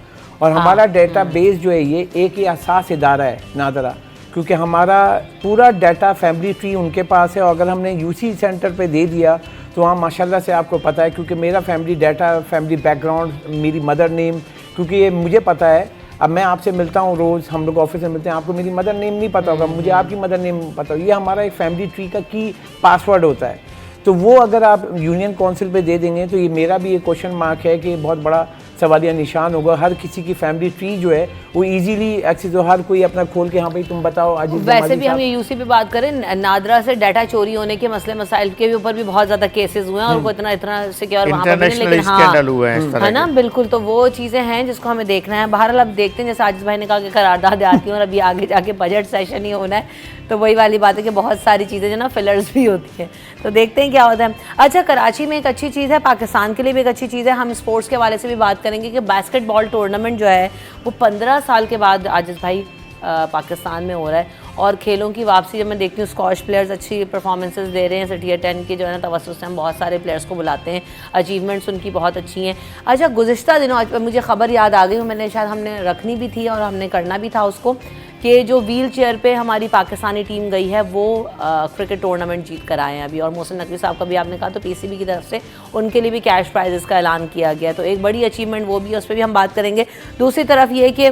और हमारा डाटा बेस जो है ये एक ही असास इदारा है नादरा, क्योंकि हमारा पूरा डाटा फैमिली ट्री उनके पास है, और अगर हमने यूसी सेंटर पे दे दिया तो वहाँ माशाल्लाह से आपको पता है, क्योंकि मेरा फैमिली डाटा, फैमिली बैकग्राउंड, मेरी मदर नेम, क्योंकि ये मुझे पता है, अब मैं आपसे मिलता हूँ रोज़, हम लोग ऑफिस में मिलते हैं, आपको मेरी मदर नेम नहीं पता होगा, मुझे आपकी मदर नेम पता होगा, ये हमारा एक फैमिली ट्री का की पासवर्ड होता है। तो वो अगर आप यूनियन काउंसिल पे दे देंगे तो ये मेरा भी एक क्वेश्चन मार्क है कि बहुत बड़ा सवालिया निशान होगा, हर किसी की फैमिली ट्री जो है वो इजीली एक्सेस हो, हर कोई अपना खोल के हाँ भाई तुम बताओ। आज वैसे भी हम ये यूसी पे बात करें, नादरा से डाटा चोरी होने के मसले मसाइल के ऊपर भी बहुत ज्यादा केसेस हुए हैं, और वो इतना सिक्योर वहाँ पर नहीं, लेकिन हाँ है ना, बिल्कुल, तो वो चीजें हैं जिसको हमें देखना है। बहरहाल अब देखते हैं, जैसे आजिज़ भाई ने कहा कि करारदाद आती है और अभी आगे जाके बजट सेशन ही होना है, तो वही वाली बात है कि बहुत सारी चीज़ें जो ना फिलर्स भी होती हैं, तो देखते हैं क्या होता है। अच्छा, कराची में एक अच्छी चीज़ है, पाकिस्तान के लिए भी एक अच्छी चीज़ है, हम स्पोर्ट्स के हवाले से भी बात करेंगे कि बास्केटबॉल टूर्नामेंट जो है वो 15 साल के बाद आजिज़ भाई पाकिस्तान में हो रहा है, और खेलों की वापसी जब मैं देखती हूँ, स्कॉश प्लेयर्स अच्छी परफॉर्मेंसेस दे रहे हैं, सिटी 10 के जो है ना तवस्सुस से हम बहुत सारे प्लेयर्स को बुलाते हैं, अचीवमेंट्स उनकी बहुत अच्छी हैं। अच्छा, गुज़िश्ता दिनों आज मुझे ख़बर याद आ गई, मैंने शायद हमने रखनी भी थी और हमने करना भी था उसको, कि जो व्हील चेयर पे हमारी पाकिस्तानी टीम गई है वो क्रिकेट टूर्नामेंट जीत कर आए हैं अभी, और मोहसिन नकवी साहब का भी आपने कहा, तो पीसीबी की तरफ से उनके लिए भी कैश प्राइजेस का ऐलान किया गया, तो एक बड़ी अचीवमेंट वो भी है, उस पर भी हम बात करेंगे। दूसरी तरफ ये कि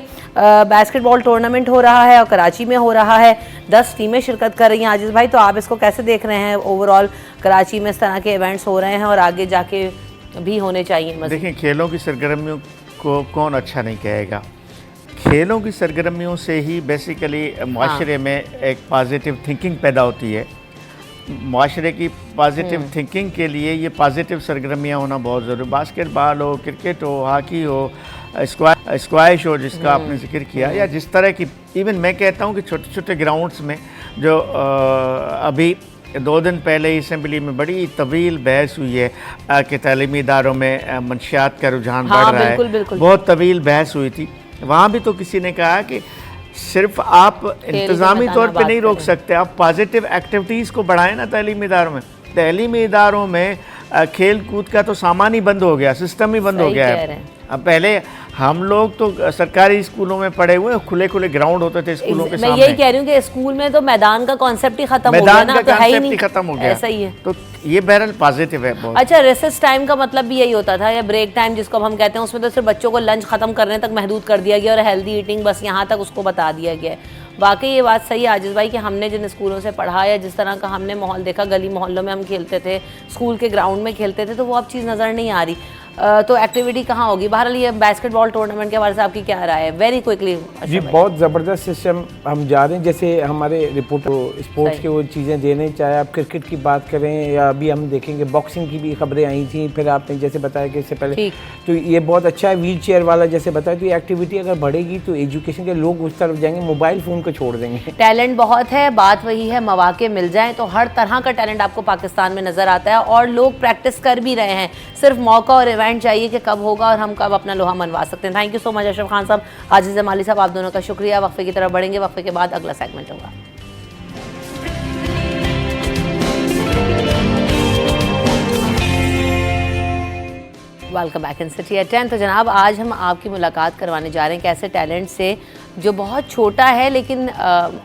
बास्केटबॉल टूर्नामेंट हो रहा है और कराची में हो रहा है, 10 टीमें शिरकत कर रही हैं आजिज़ भाई, तो आप इसको कैसे देख रहे हैं? ओवरऑल कराची में इस तरह के इवेंट्स हो रहे हैं और आगे जाके भी होने चाहिए। देखिए, खेलों की सरगर्मियों को कौन अच्छा नहीं कहेगा, खेलों की सरगर्मियों से ही बेसिकली माशरे में एक पॉजिटिव थिंकिंग पैदा होती है, माशरे की पॉजिटिव थिंकिंग के लिए ये पॉजिटिव सरगर्मियाँ होना बहुत ज़रूरी। बास्केटबॉल हो, क्रिकेट हो, हॉकी हो, स्क्वैश हो जिसका आपने जिक्र किया, या जिस तरह की, इवन मैं कहता हूँ कि छोटे छोटे ग्राउंड्स में जो अभी 2 दिन पहले असेंबली में बड़ी तवील बहस हुई है कि तालीमी इदारों में मंशियात का रुझान बढ़ रहा है, बिल्कुल। बहुत तवील बहस हुई थी। वहाँ भी तो किसी ने कहा कि सिर्फ आप इंतज़ामी तौर पे नहीं रोक सकते, आप पॉजिटिव एक्टिविटीज़ को बढ़ाएं ना तालीमी इदारों में। तालीमी इदारों में खेल कूद का तो सामान ही बंद हो गया, सिस्टम ही बंद हो गया है। अब पहले हम लोग तो सरकारी स्कूलों में पढ़े हुए, खुले खुले ग्राउंड होते थे स्कूलों के सामने। मैं यही कह रही हूँ कि स्कूल में तो मैदान का कॉन्सेप्ट ही खत्म हो गया ना, तो है ही नहीं, खत्म हो गया, ऐसा ही है। तो ये बहरहाल पॉजिटिव है बहुत। अच्छा, रेसेस टाइम का मतलब भी यही होता था, या ब्रेक टाइम जिसको हम कहते हैं, उसमें तो सिर्फ बच्चों को लंच खत्म करने तक महदूद कर दिया गया और हेल्दी ईटिंग बस यहाँ तक उसको बता दिया गया है। वाकई ये बात सही है आजिज़ भाई कि हमने जिन स्कूलों से पढ़ा या जिस तरह का हमने माहौल देखा, गली मोहल्लों में हम खेलते थे, स्कूल के ग्राउंड में खेलते थे, तो वो अब चीज़ नज़र नहीं आ रही। तो एक्टिविटी कहाँ होगी? बहरहाल ये बास्केटबॉल टूर्नामेंट के बारे में आपकी क्या राय है? वेरी क्विकली जी, बहुत ज़बरदस्त सिस्टम हम जा रहे हैं। जैसे हमारे रिपोर्ट स्पोर्ट्स के वो चीज़ें देने, चाहे आप क्रिकेट की बात करें या अभी हम देखेंगे बॉक्सिंग की भी खबरें आई थी, फिर आपने जैसे बताया कि इससे पहले, तो ये बहुत अच्छा है। व्हील चेयर वाला जैसे बताया, तो ये एक्टिविटी अगर बढ़ेगी तो एजुकेशन के लोग उस तरफ जाएंगे, मोबाइल फ़ोन को छोड़ देंगे। टैलेंट बहुत है, बात वही है, मौके मिल जाएं तो हर तरह का टैलेंट आपको पाकिस्तान में नज़र आता है और लोग प्रैक्टिस कर भी रहे हैं। सिर्फ मौका और इवेंट चाहिए कि कब होगा और हम कब अपना लोहा मनवा सकते हैं। Thank you so much Ashraf Khan साहब, आजिज़ जमाली साहब, आप दोनों का शुक्रिया। वक्फे की तरफ बढ़ेंगे, वक्फे के बाद अगला सेगमेंट होगा। Welcome back in city at 10। तो जनाब, आज हम आपकी मुलाकात करवाने जा रहे हैं एक ऐसे टैलेंट से जो बहुत छोटा है लेकिन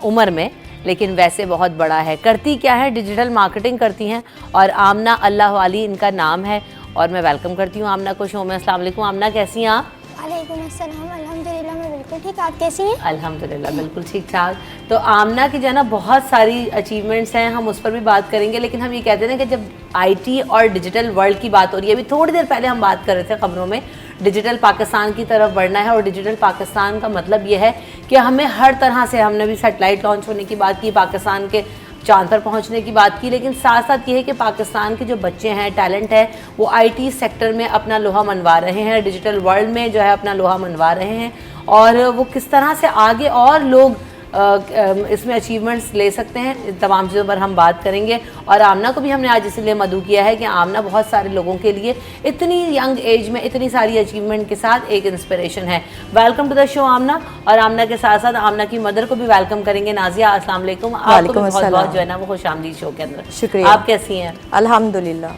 उम्र में, लेकिन वैसे बहुत बड़ा है। करती क्या है? डिजिटल मार्केटिंग करती हैं और आमना अल्लाह वाली इनका नाम है और मैं वेलकम करती हूँ आमना को शो में। अस्सलाम वालेकुम आमना, कैसी हैं आप? वालेकुम अस्सलाम, अल्हम्दुलिल्लाह मैं बिल्कुल ठीक, आप कैसी हैं? अल्हम्दुलिल्लाह बिल्कुल ठीक ठाक। तो आमना की जो है ना बहुत सारी अचीवमेंट्स हैं, हम उस पर भी बात करेंगे, लेकिन हम ये कहते हैं ना कि जब आईटी और डिजिटल वर्ल्ड की बात हो रही है, अभी थोड़ी देर पहले हम बात कर रहे थे खबरों में, डिजिटल पाकिस्तान की तरफ बढ़ना है। और डिजिटल पाकिस्तान का मतलब ये है कि हमें हर तरह से, हमने भी सैटेलाइट लॉन्च होने की बात की, पाकिस्तान के चांद पर पहुंचने की बात की, लेकिन साथ साथ ये है कि पाकिस्तान के जो बच्चे हैं, टैलेंट है, वो आईटी सेक्टर में अपना लोहा मनवा रहे हैं, डिजिटल वर्ल्ड में जो है अपना लोहा मनवा रहे हैं, और वो किस तरह से आगे और लोग इसमें अचीवमेंट्स ले सकते हैं, तमाम चीज़ों पर हम बात करेंगे। और आमना को भी हमने आज इसलिए मदऊ किया है कि आमना बहुत सारे लोगों के लिए इतनी यंग एज में इतनी सारी अचीवमेंट के साथ एक इंस्पिरेशन है। वेलकम टू द शो आमना। और आमना के साथ साथ आमना की मदर को भी वेलकम करेंगे, नाजिया। अस्सलाम वालेकुम, आपको भी बहुत बहुत जो है ना वो खुशामदीद शो के अंदर। शुक्रिया। आप कैसी हैं? अल्हम्दुलिल्लाह।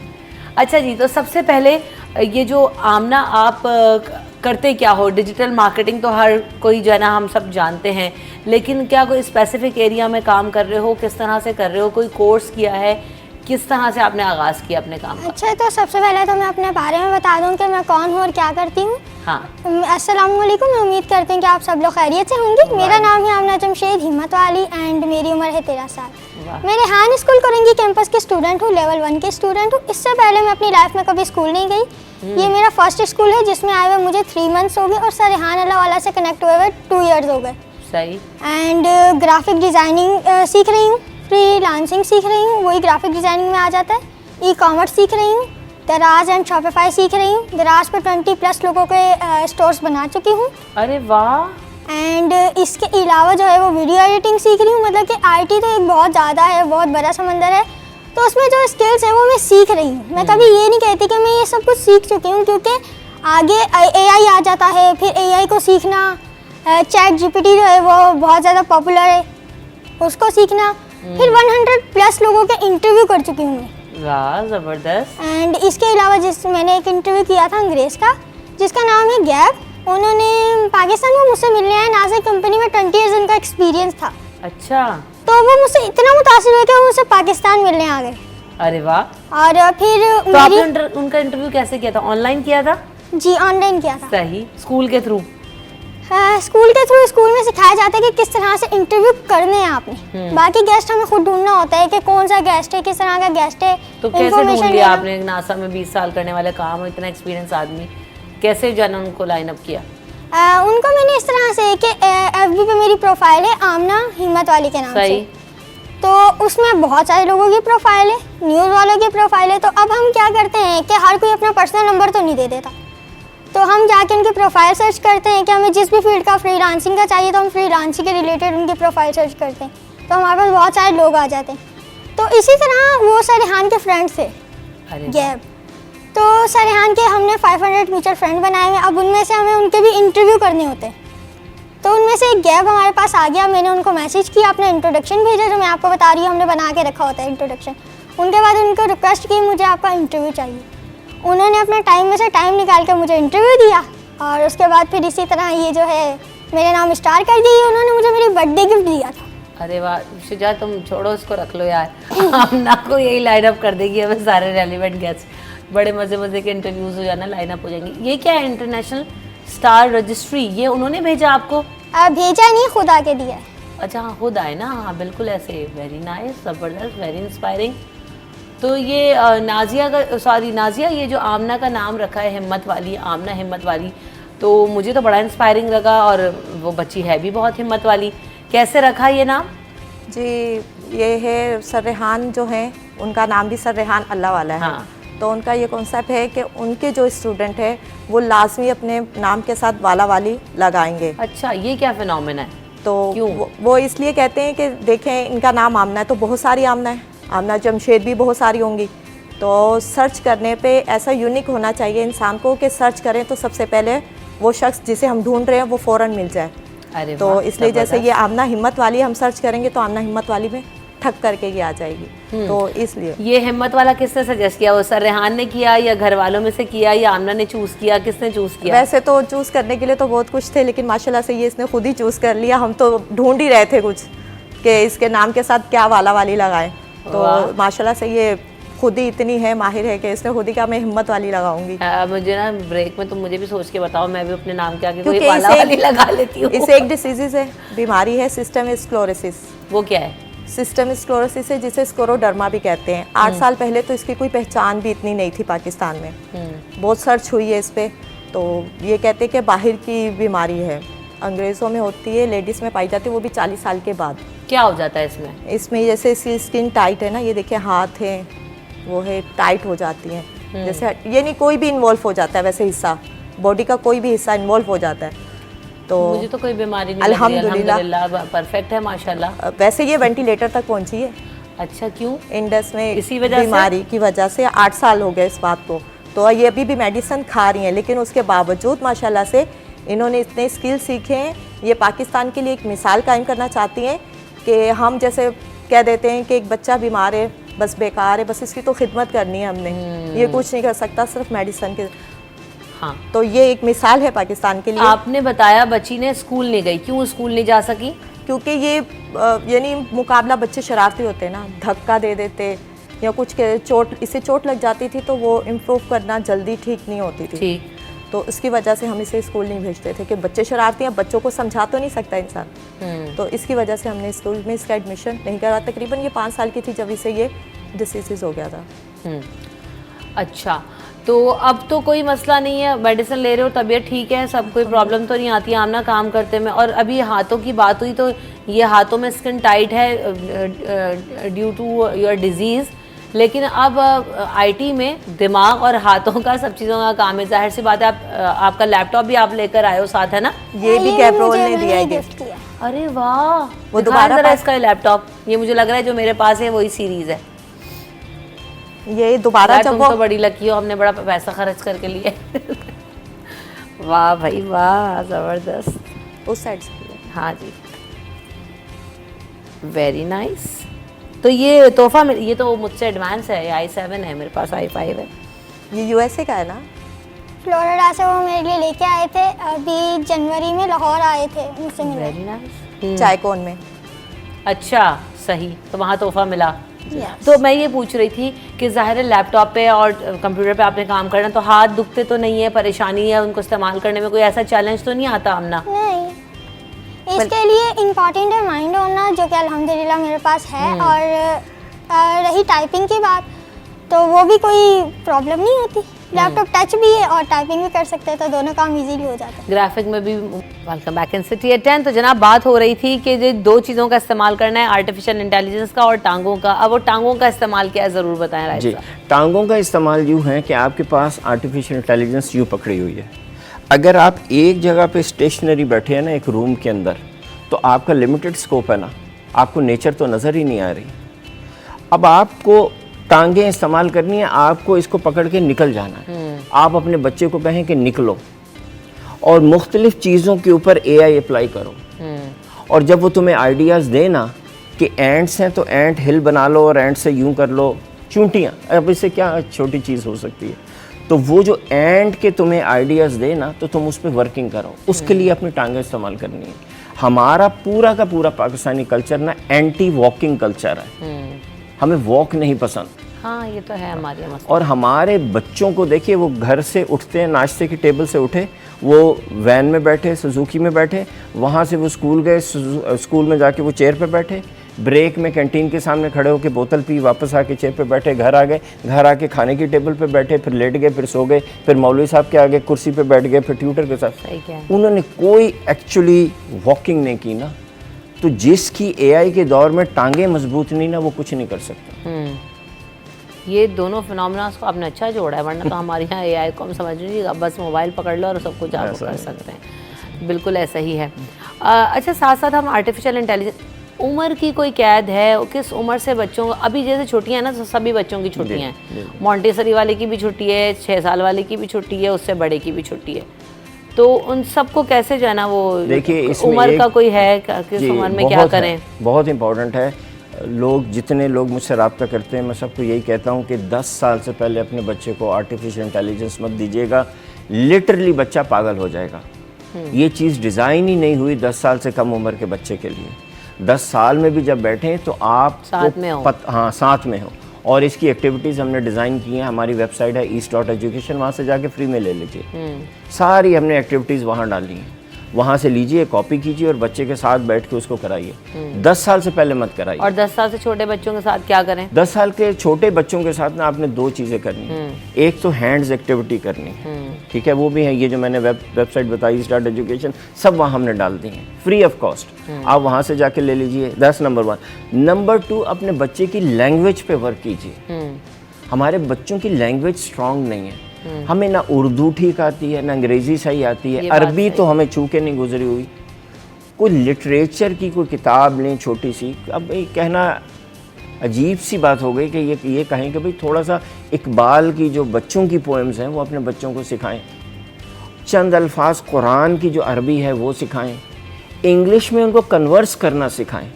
अच्छा जी, तो सबसे पहले ये जो आमना आप करते क्या हो? डिजिटल मार्केटिंग तो हर कोई जो है ना हम सब जानते हैं, लेकिन क्या कोई स्पेसिफिक एरिया में काम कर रहे हो? किस तरह से कर रहे हो? कोई कोर्स किया है? किस तरह से आपने आगाज़ किया अपने काम का? अच्छा, तो सबसे पहले तो मैं अपने बारे में बता दूं कि मैं कौन हूँ और क्या करती हूँ। हाँ, अस्सलाम वालेकुम, मैं उम्मीद करती हूँ कि आप सब लोग खैरियत से होंगे। मेरा नाम है आमना जमशेद हिम्मत वाली एंड मेरी उम्र है 13 साल। मैं रेहान स्कूल कोरंगी कैंपस के स्टूडेंट हूँ, लेवल 1 के स्टूडेंट हूँ। इससे पहले मैं अपनी लाइफ में कभी स्कूल नहीं गई। ये मेरा फर्स्ट स्कूल है जिसमें आए हुए मुझे 3 मंथ्स हो गए और सर रेहान अल्लाह वाला से कनेक्ट हुए हुए 2 ईयर्स हो गए। सही। एंड ग्राफिक डिज़ाइनिंग सीख रही हूँ, फ्रीलांसिंग सीख रही हूँ, वही ग्राफिक डिज़ाइनिंग में आ जाता है। ई कॉमर्स सीख रही हूँ, दराज एंड शॉपिफाई सीख रही हूँ। दराज पर 20+ लोगों के स्टोर्स बना चुकी हूँ। अरे वाह। एंड इसके अलावा जो है वो वीडियो एडिटिंग सीख रही हूँ। मतलब कि आईटी तो एक बहुत ज़्यादा है, बहुत बड़ा समंदर है, तो उसमें जो स्किल्स हैं वो मैं सीख रही हूँ। मैं कभी ये नहीं कहती कि मैं ये सब कुछ सीख चुकी हूँ, क्योंकि आगे AI आ जाता है, फिर AI को सीखना, चैट GPT जो है वो बहुत ज़्यादा पॉपुलर है, उसको सीखना, फिर 100+ लोगों के इंटरव्यू कर चुकी हूँ मैं। वाह, ज़बरदस्त। एंड इसके अलावा मैंने एक इंटरव्यू किया था अंग्रेज़ का जिसका नाम है गैप। उन्होंने पाकिस्तान में मुझसे मिलने आए, नाज़िक कंपनी में 20 ईयर्स उनका एक्सपीरियंस था। अच्छा। तो वो मुझसे इतना मुतासिर हुए कि वो मुझसे पाकिस्तान मिलने आ गए। अरे वाह। और फिर तो आपने उनका इंटरव्यू कैसे किया था? ऑनलाइन किया था? जी, ऑनलाइन किया था। सही। स्कूल के थ्रू? स्कूल के थ्रू। स्कूल में सिखाया जाता है कि किस तरह से इंटरव्यू करने हैं आपने। बाकी गेस्ट हमें खुद ढूंढना होता है कि कौन सा गेस्ट है, किस तरह का गेस्ट है। तो कैसे ढूंढ लिया आपने? नासा में 20 साल करने वाले काम, इतना एक्सपीरियंस आदमी, कैसे जो है ना उनको लाइन अप किया? उनको मैंने इस तरह से कि FB पे मेरी प्रोफाइल है आमना हिम्मत वाली के नाम से। तो उसमें बहुत सारे लोगों की प्रोफाइल है, न्यूज़ वालों की प्रोफाइल है। तो अब हम क्या करते हैं कि हर कोई अपना पर्सनल नंबर तो नहीं दे देता, तो हम जाके उनकी प्रोफाइल सर्च करते हैं कि हमें जिस भी फील्ड का फ्रीलांसिंग का चाहिए तो हम फ्रीलांसिंग के रिलेटेड उनकी प्रोफाइल सर्च करते हैं, तो हमारे पास बहुत सारे लोग आ जाते हैं। तो इसी तरह वो सरहान के फ्रेंड्स थे गैब, तो सरहान के हमने 500 म्यूचुअल फ्रेंड बनाए हुए। अब उनमें से हमें उनके भी इंटरव्यू करने होते हैं, तो उनमें से एक गैब हमारे पास आ गया। मैंने उनको मैसेज किया, अपना इंट्रोडक्शन भेजा, जो मैं आपको बता रही हूँ हमने बना के रखा होता है इंट्रोडक्शन। उनके बाद उनको रिक्वेस्ट की मुझे आपका इंटरव्यू चाहिए। उन्होंने अपना टाइम में से टाइम निकाल कर मुझे इंटरव्यू दिया, और उसके बाद फिर इसी तरह ये जो है मेरे नाम स्टार कर दी। उन्होंने मुझे मेरी बर्थडे गिफ्ट दिया था। अरे वाह शुजा, तुम छोड़ो उसको, रख लो यार। आमना को यही लाइन अप कर देगी हमें सारे रेलिवेंट गेस्ट। बड़े मज़े मज़े के इंटरव्यूज़ हो जाना, लाइन अप हो जाएंगे। ये क्या है इंटरनेशनल स्टार रजिस्ट्री, ये उन्होंने भेजा आपको? भेजा नहीं, खुद आके दिया है। अच्छा हाँ, खुद आए ना, हाँ बिल्कुल ऐसे। वेरी नाइस, ज़बरदस्त, वेरी इंस्पायरिंग। तो ये नाजिया का, सॉरी नाजिया, ये जो आमना का नाम रखा है हिम्मत वाली, आमना हिम्मत वाली, तो मुझे तो बड़ा इंस्पायरिंग लगा। और वो बच्ची है भी बहुत हिम्मत वाली। कैसे रखा ये नाम? जी ये है सरहान जो है, उनका नाम भी सरहान अल्लाह वाला है। हाँ। तो उनका ये कॉन्सेप्ट है कि उनके जो स्टूडेंट है वो लाजमी अपने नाम के साथ वाला वाली लगाएंगे। अच्छा, ये क्या फिनोमेना है? तो क्यों? वो इसलिए कहते हैं कि देखें इनका नाम आमना है तो बहुत सारी आमना है, आमना जमशेद भी बहुत सारी होंगी। तो सर्च करने पे ऐसा यूनिक होना चाहिए इंसान को कि सर्च करें तो सबसे पहले वो शख्स जिसे हम ढूंढ रहे हैं वो फ़ौरन मिल जाए। अरे तो वाह, इसलिए जैसे ज़बरदस्त। ये आमना हिम्मत वाली हम सर्च करेंगे तो आमना हिम्मत वाली में ठक करके ये आ जाएगी। तो इसलिए ये हिम्मत वाला किसने सजेस्ट किया? वो सरहान ने किया या घर वालों में से किया या आमना ने चूज किया? किसने चूज किया? वैसे तो चूज़ करने के लिए तो बहुत कुछ थे, लेकिन माशाल्लाह से ये इसने खुद ही चूज़ कर लिया। हम तो ढूंढ ही रहे थे कुछ कि इसके नाम के साथ क्या वाला वाली लगाएं, तो माशाल्लाह से ये खुद ही इतनी है, माहिर है कि इसने खुद ही कहा मैं हिम्मत वाली लगाऊंगी। मुझे ना ब्रेक में तुम मुझे भी सोच के बताओ, मैं भी अपने नाम के आगे कोई क्योंकि वाला वाली लगा लेती हूँ। इसे एक डिसीज़ है, बीमारी है, सिस्टम स्क्लेरोसिस। वो क्या है? सिस्टम स्क्लेरोसिस है जिसे स्क्लेरोडर्मा भी कहते हैं। 8 साल पहले तो इसकी कोई पहचान भी इतनी नहीं थी पाकिस्तान में, बहुत सर्च हुई है इस पर। तो ये कहते हैं कि बाहर की बीमारी है, अंग्रेज़ों में होती है, लेडीज़ में पाई जाती है, वो भी 40 साल के बाद। क्या हो जाता है इसमें? इसमें जैसे इसकी स्किन टाइट है ना, ये देखिए हाथ है वो है टाइट हो जाती हैं, जैसे ये नहीं कोई भी इन्वॉल्व हो जाता है, वैसे हिस्सा बॉडी का कोई भी हिस्सा इन्वॉल्व हो जाता है। तो मुझे तो कोई बीमारी नहीं अल्हम्दुलिल्लाह परफेक्ट है माशाल्लाह। वैसे ये वेंटिलेटर तक पहुंची है। अच्छा, क्यों? इंडस में इसी वजह से? बीमारी की वजह से 8 साल हो गए इस बात को। तो ये अभी भी मेडिसिन खा रही हैं, लेकिन उसके बावजूद माशाल्लाह से इन्होंने इतने स्किल सीखे हैं। ये पाकिस्तान के लिए एक मिसाल कायम करना चाहती हैं कि हम जैसे कह देते हैं कि एक बच्चा बीमार है बस बेकार है, बस इसकी तो खिदमत करनी है हमने, ये कुछ नहीं कर सकता सिर्फ मेडिसिन के। हाँ, तो ये एक मिसाल है पाकिस्तान के लिए। आपने बताया बच्ची ने स्कूल नहीं गई, क्यों स्कूल नहीं जा सकी? क्योंकि ये यानी मुकाबला बच्चे शरारती होते हैं ना, धक्का दे देते या कुछ के चोट, इससे चोट लग जाती थी तो वो इम्प्रूव करना जल्दी ठीक नहीं होती थी। ठीक। तो इसकी वजह से हम इसे स्कूल नहीं भेजते थे कि बच्चे शरारती हैं, बच्चों को समझा तो नहीं सकता इंसान। तो इसकी वजह से हमने स्कूल में इसका एडमिशन नहीं करा। तकरीबन ये 5 साल की थी जब इसे ये डिसीज़ हो गया था। अच्छा, तो अब तो कोई मसला नहीं है, मेडिसिन ले रहे हो, तबीयत ठीक है, सब कोई प्रॉब्लम तो नहीं आती है आमना काम करते में? और अभी हाथों की बात हुई तो ये हाथों में स्किन टाइट है ड्यू टू योर डिजीज़, लेकिन अब आईटी में दिमाग और हाथों का सब चीज़ों का काम है। जाहिर सी बात है, आपका लैपटॉप भी आप लेकर आए हो साथ, है ना? ये भी कैप्रोल ने दिया है गिफ्ट। अरे वाह, वो दोबारा दोबारा इसका लैपटॉप, ये मुझे लग रहा है जो मेरे पास है वही सीरीज़ है। ये दोबारा जब तुम तो बड़ी लकी हो, हमने बड़ा पैसा खर्च करके लिए। वाह भाई वाह, ज़बरदस्त। उस साइड से हाँ जी, वेरी नाइस। तो ये तोहफा ये तो मुझसे एडवांस है, i7 है, मेरे पास i5 है। ये यूएसए का है ना? फ्लोरिडा से वो मेरे लिए लेके आए थे, अभी जनवरी में लाहौर आए थे मुझसे मिलने। Very nice. चायकोन में। अच्छा, सही, तो वहाँ तोहफा मिला। Yes. तो मैं ये पूछ रही थी कि ज़ाहिर है लैपटॉप पे और कंप्यूटर पे आपने काम करना, तो हाथ दुखते तो नहीं है, परेशानी है उनको इस्तेमाल करने में, कोई ऐसा चैलेंज तो नहीं आता आमना? नहीं, इसके लिए इम्पॉर्टेंट है माइंड होना, जो कि अल्हम्दुलिल्लाह मेरे पास है। और रही टाइपिंग की बात, तो वो भी कोई प्रॉब्लम नहीं होती। लैपटॉप टच भी है और टाइपिंग भी कर सकते हैं, तो दोनों काम इजीली हो जाता है। ग्राफिक में भी। Welcome back in city at 10। तो जनाब बात हो रही थी कि जो दो चीज़ों का इस्तेमाल करना है, आर्टिफिशियल इंटेलिजेंस का और टांगों का। अब वो टांगों का इस्तेमाल क्या है, ज़रूर बताएं राइट जी, साहब। टांगों का इस्तेमाल यूँ है कि आपके पास आर्टिफिशियल इंटेलिजेंस यूँ पकड़ी हुई है। अगर आप एक जगह पे स्टेशनरी बैठे हैं ना एक रूम के अंदर, तो आपका लिमिटेड स्कोप है ना, आपको नेचर तो नज़र ही नहीं आ रही। अब आपको टांगें इस्तेमाल करनी है, आपको इसको पकड़ के निकल जाना है। आप अपने बच्चे को कहें कि निकलो और मुख्तलिफ चीज़ों के ऊपर AI अप्लाई करो, और जब वो तुम्हें आइडियाज़ दे ना कि एंट्स हैं तो एंट हिल बना लो और एंट से यूं कर लो, चूंटियाँ, अब इससे क्या छोटी चीज़ हो सकती है। तो वो जो एंट के तुम्हें आइडियाज़ दे ना, तो तुम उस पर वर्किंग करो, उसके लिए अपनी टांगें इस्तेमाल करनी है। हमारा पूरा का पूरा पाकिस्तानी कल्चर ना एंटी वॉकिंग कल्चर है, हमें वॉक नहीं पसंद। हाँ ये तो है हमारे यहाँ। और हमारे बच्चों को देखिए, वो घर से उठते हैं, नाश्ते की टेबल से उठे, वो वैन में बैठे, सुजुकी में बैठे, वहाँ से वो स्कूल गए, स्कूल में जाके वो चेयर पे बैठे, ब्रेक में कैंटीन के सामने खड़े होकर बोतल पी, वापस आके चेयर पे बैठे, घर आ गए, घर आके खाने की टेबल पे बैठे, फिर लेट गए, फिर सो गए, फिर मौलवी साहब के आगे कुर्सी पे बैठ गए, फिर ट्यूटर के साथ। उन्होंने कोई एक्चुअली वॉकिंग नहीं की ना। तो जिसकी AI के दौर में टांगे मजबूत नहीं ना, वो कुछ नहीं कर सकता। ये दोनों फिनोमेना को आपने अच्छा जोड़ा है, वरना तो हमारे यहाँ AI को हम समझ नहीं, अब बस मोबाइल पकड़ लो और सब कुछ आप कर सकते हैं। बिल्कुल ऐसा ही है। अच्छा, साथ साथ हम आर्टिफिशियल इंटेलिजेंस, उम्र की कोई कैद है? किस उम्र से बच्चों, अभी जैसे छुट्टियां हैं ना, तो सभी बच्चों की छुट्टियां हैं, मॉन्टेसरी वाले की भी छुट्टी है, 6 साल वाले की भी छुट्टी है, उससे बड़े की भी छुट्टी है। तो उन सबको कैसे जो है ना, वो देखिए उम्र का कोई है, किस उम्र में क्या करें? बहुत इंपॉर्टेंट है। लोग, जितने लोग मुझसे रब्ता करते हैं, मैं सबको यही कहता हूँ कि 10 साल से पहले अपने बच्चे को आर्टिफिशियल इंटेलिजेंस मत दीजिएगा। लिटरली बच्चा पागल हो जाएगा। ये चीज़ डिज़ाइन ही नहीं हुई 10 साल से कम उम्र के बच्चे के लिए। 10 साल में भी जब बैठें तो आप साथ में हो। हाँ, साथ में हो। और इसकी एक्टिविटीज़ हमने डिज़ाइन की हैं। हमारी वेबसाइट है east.education, वहाँ से जाके फ्री में ले लीजिए। सारी हमने एक्टिविटीज़ वहाँ डाली हैं, वहाँ से लीजिए, कॉपी कीजिए और बच्चे के साथ बैठ के उसको कराइए। 10 साल से पहले मत कराइए। और 10 साल से छोटे बच्चों के साथ क्या करें? 10 साल के छोटे बच्चों के साथ ना आपने 2 चीज़ें करनी है। एक तो हैंड्स एक्टिविटी करनी है, ठीक है, वो भी है, ये जो मैंने वेबसाइट बताई east.education, सब वहाँ हमने डाल दी हैं फ्री ऑफ कॉस्ट। आप वहाँ से जाके ले लीजिए। That's number 1। नंबर 2, अपने बच्चे की लैंग्वेज पे वर्क कीजिए। हमारे बच्चों की लैंग्वेज स्ट्रांग नहीं है। हमें ना उर्दू ठीक आती है, ना अंग्रेज़ी सही आती है, अरबी तो हमें छू के नहीं गुजरी हुई। कोई लिटरेचर की कोई किताब लें छोटी सी। अब ये कहना अजीब सी बात हो गई कि ये कहें कि भाई थोड़ा सा इकबाल की जो बच्चों की पोएम्स हैं वो अपने बच्चों को सिखाएं, चंद अल्फाज कुरान की जो अरबी है वो सिखाएं, इंग्लिश में उनको कन्वर्स करना सिखाएं।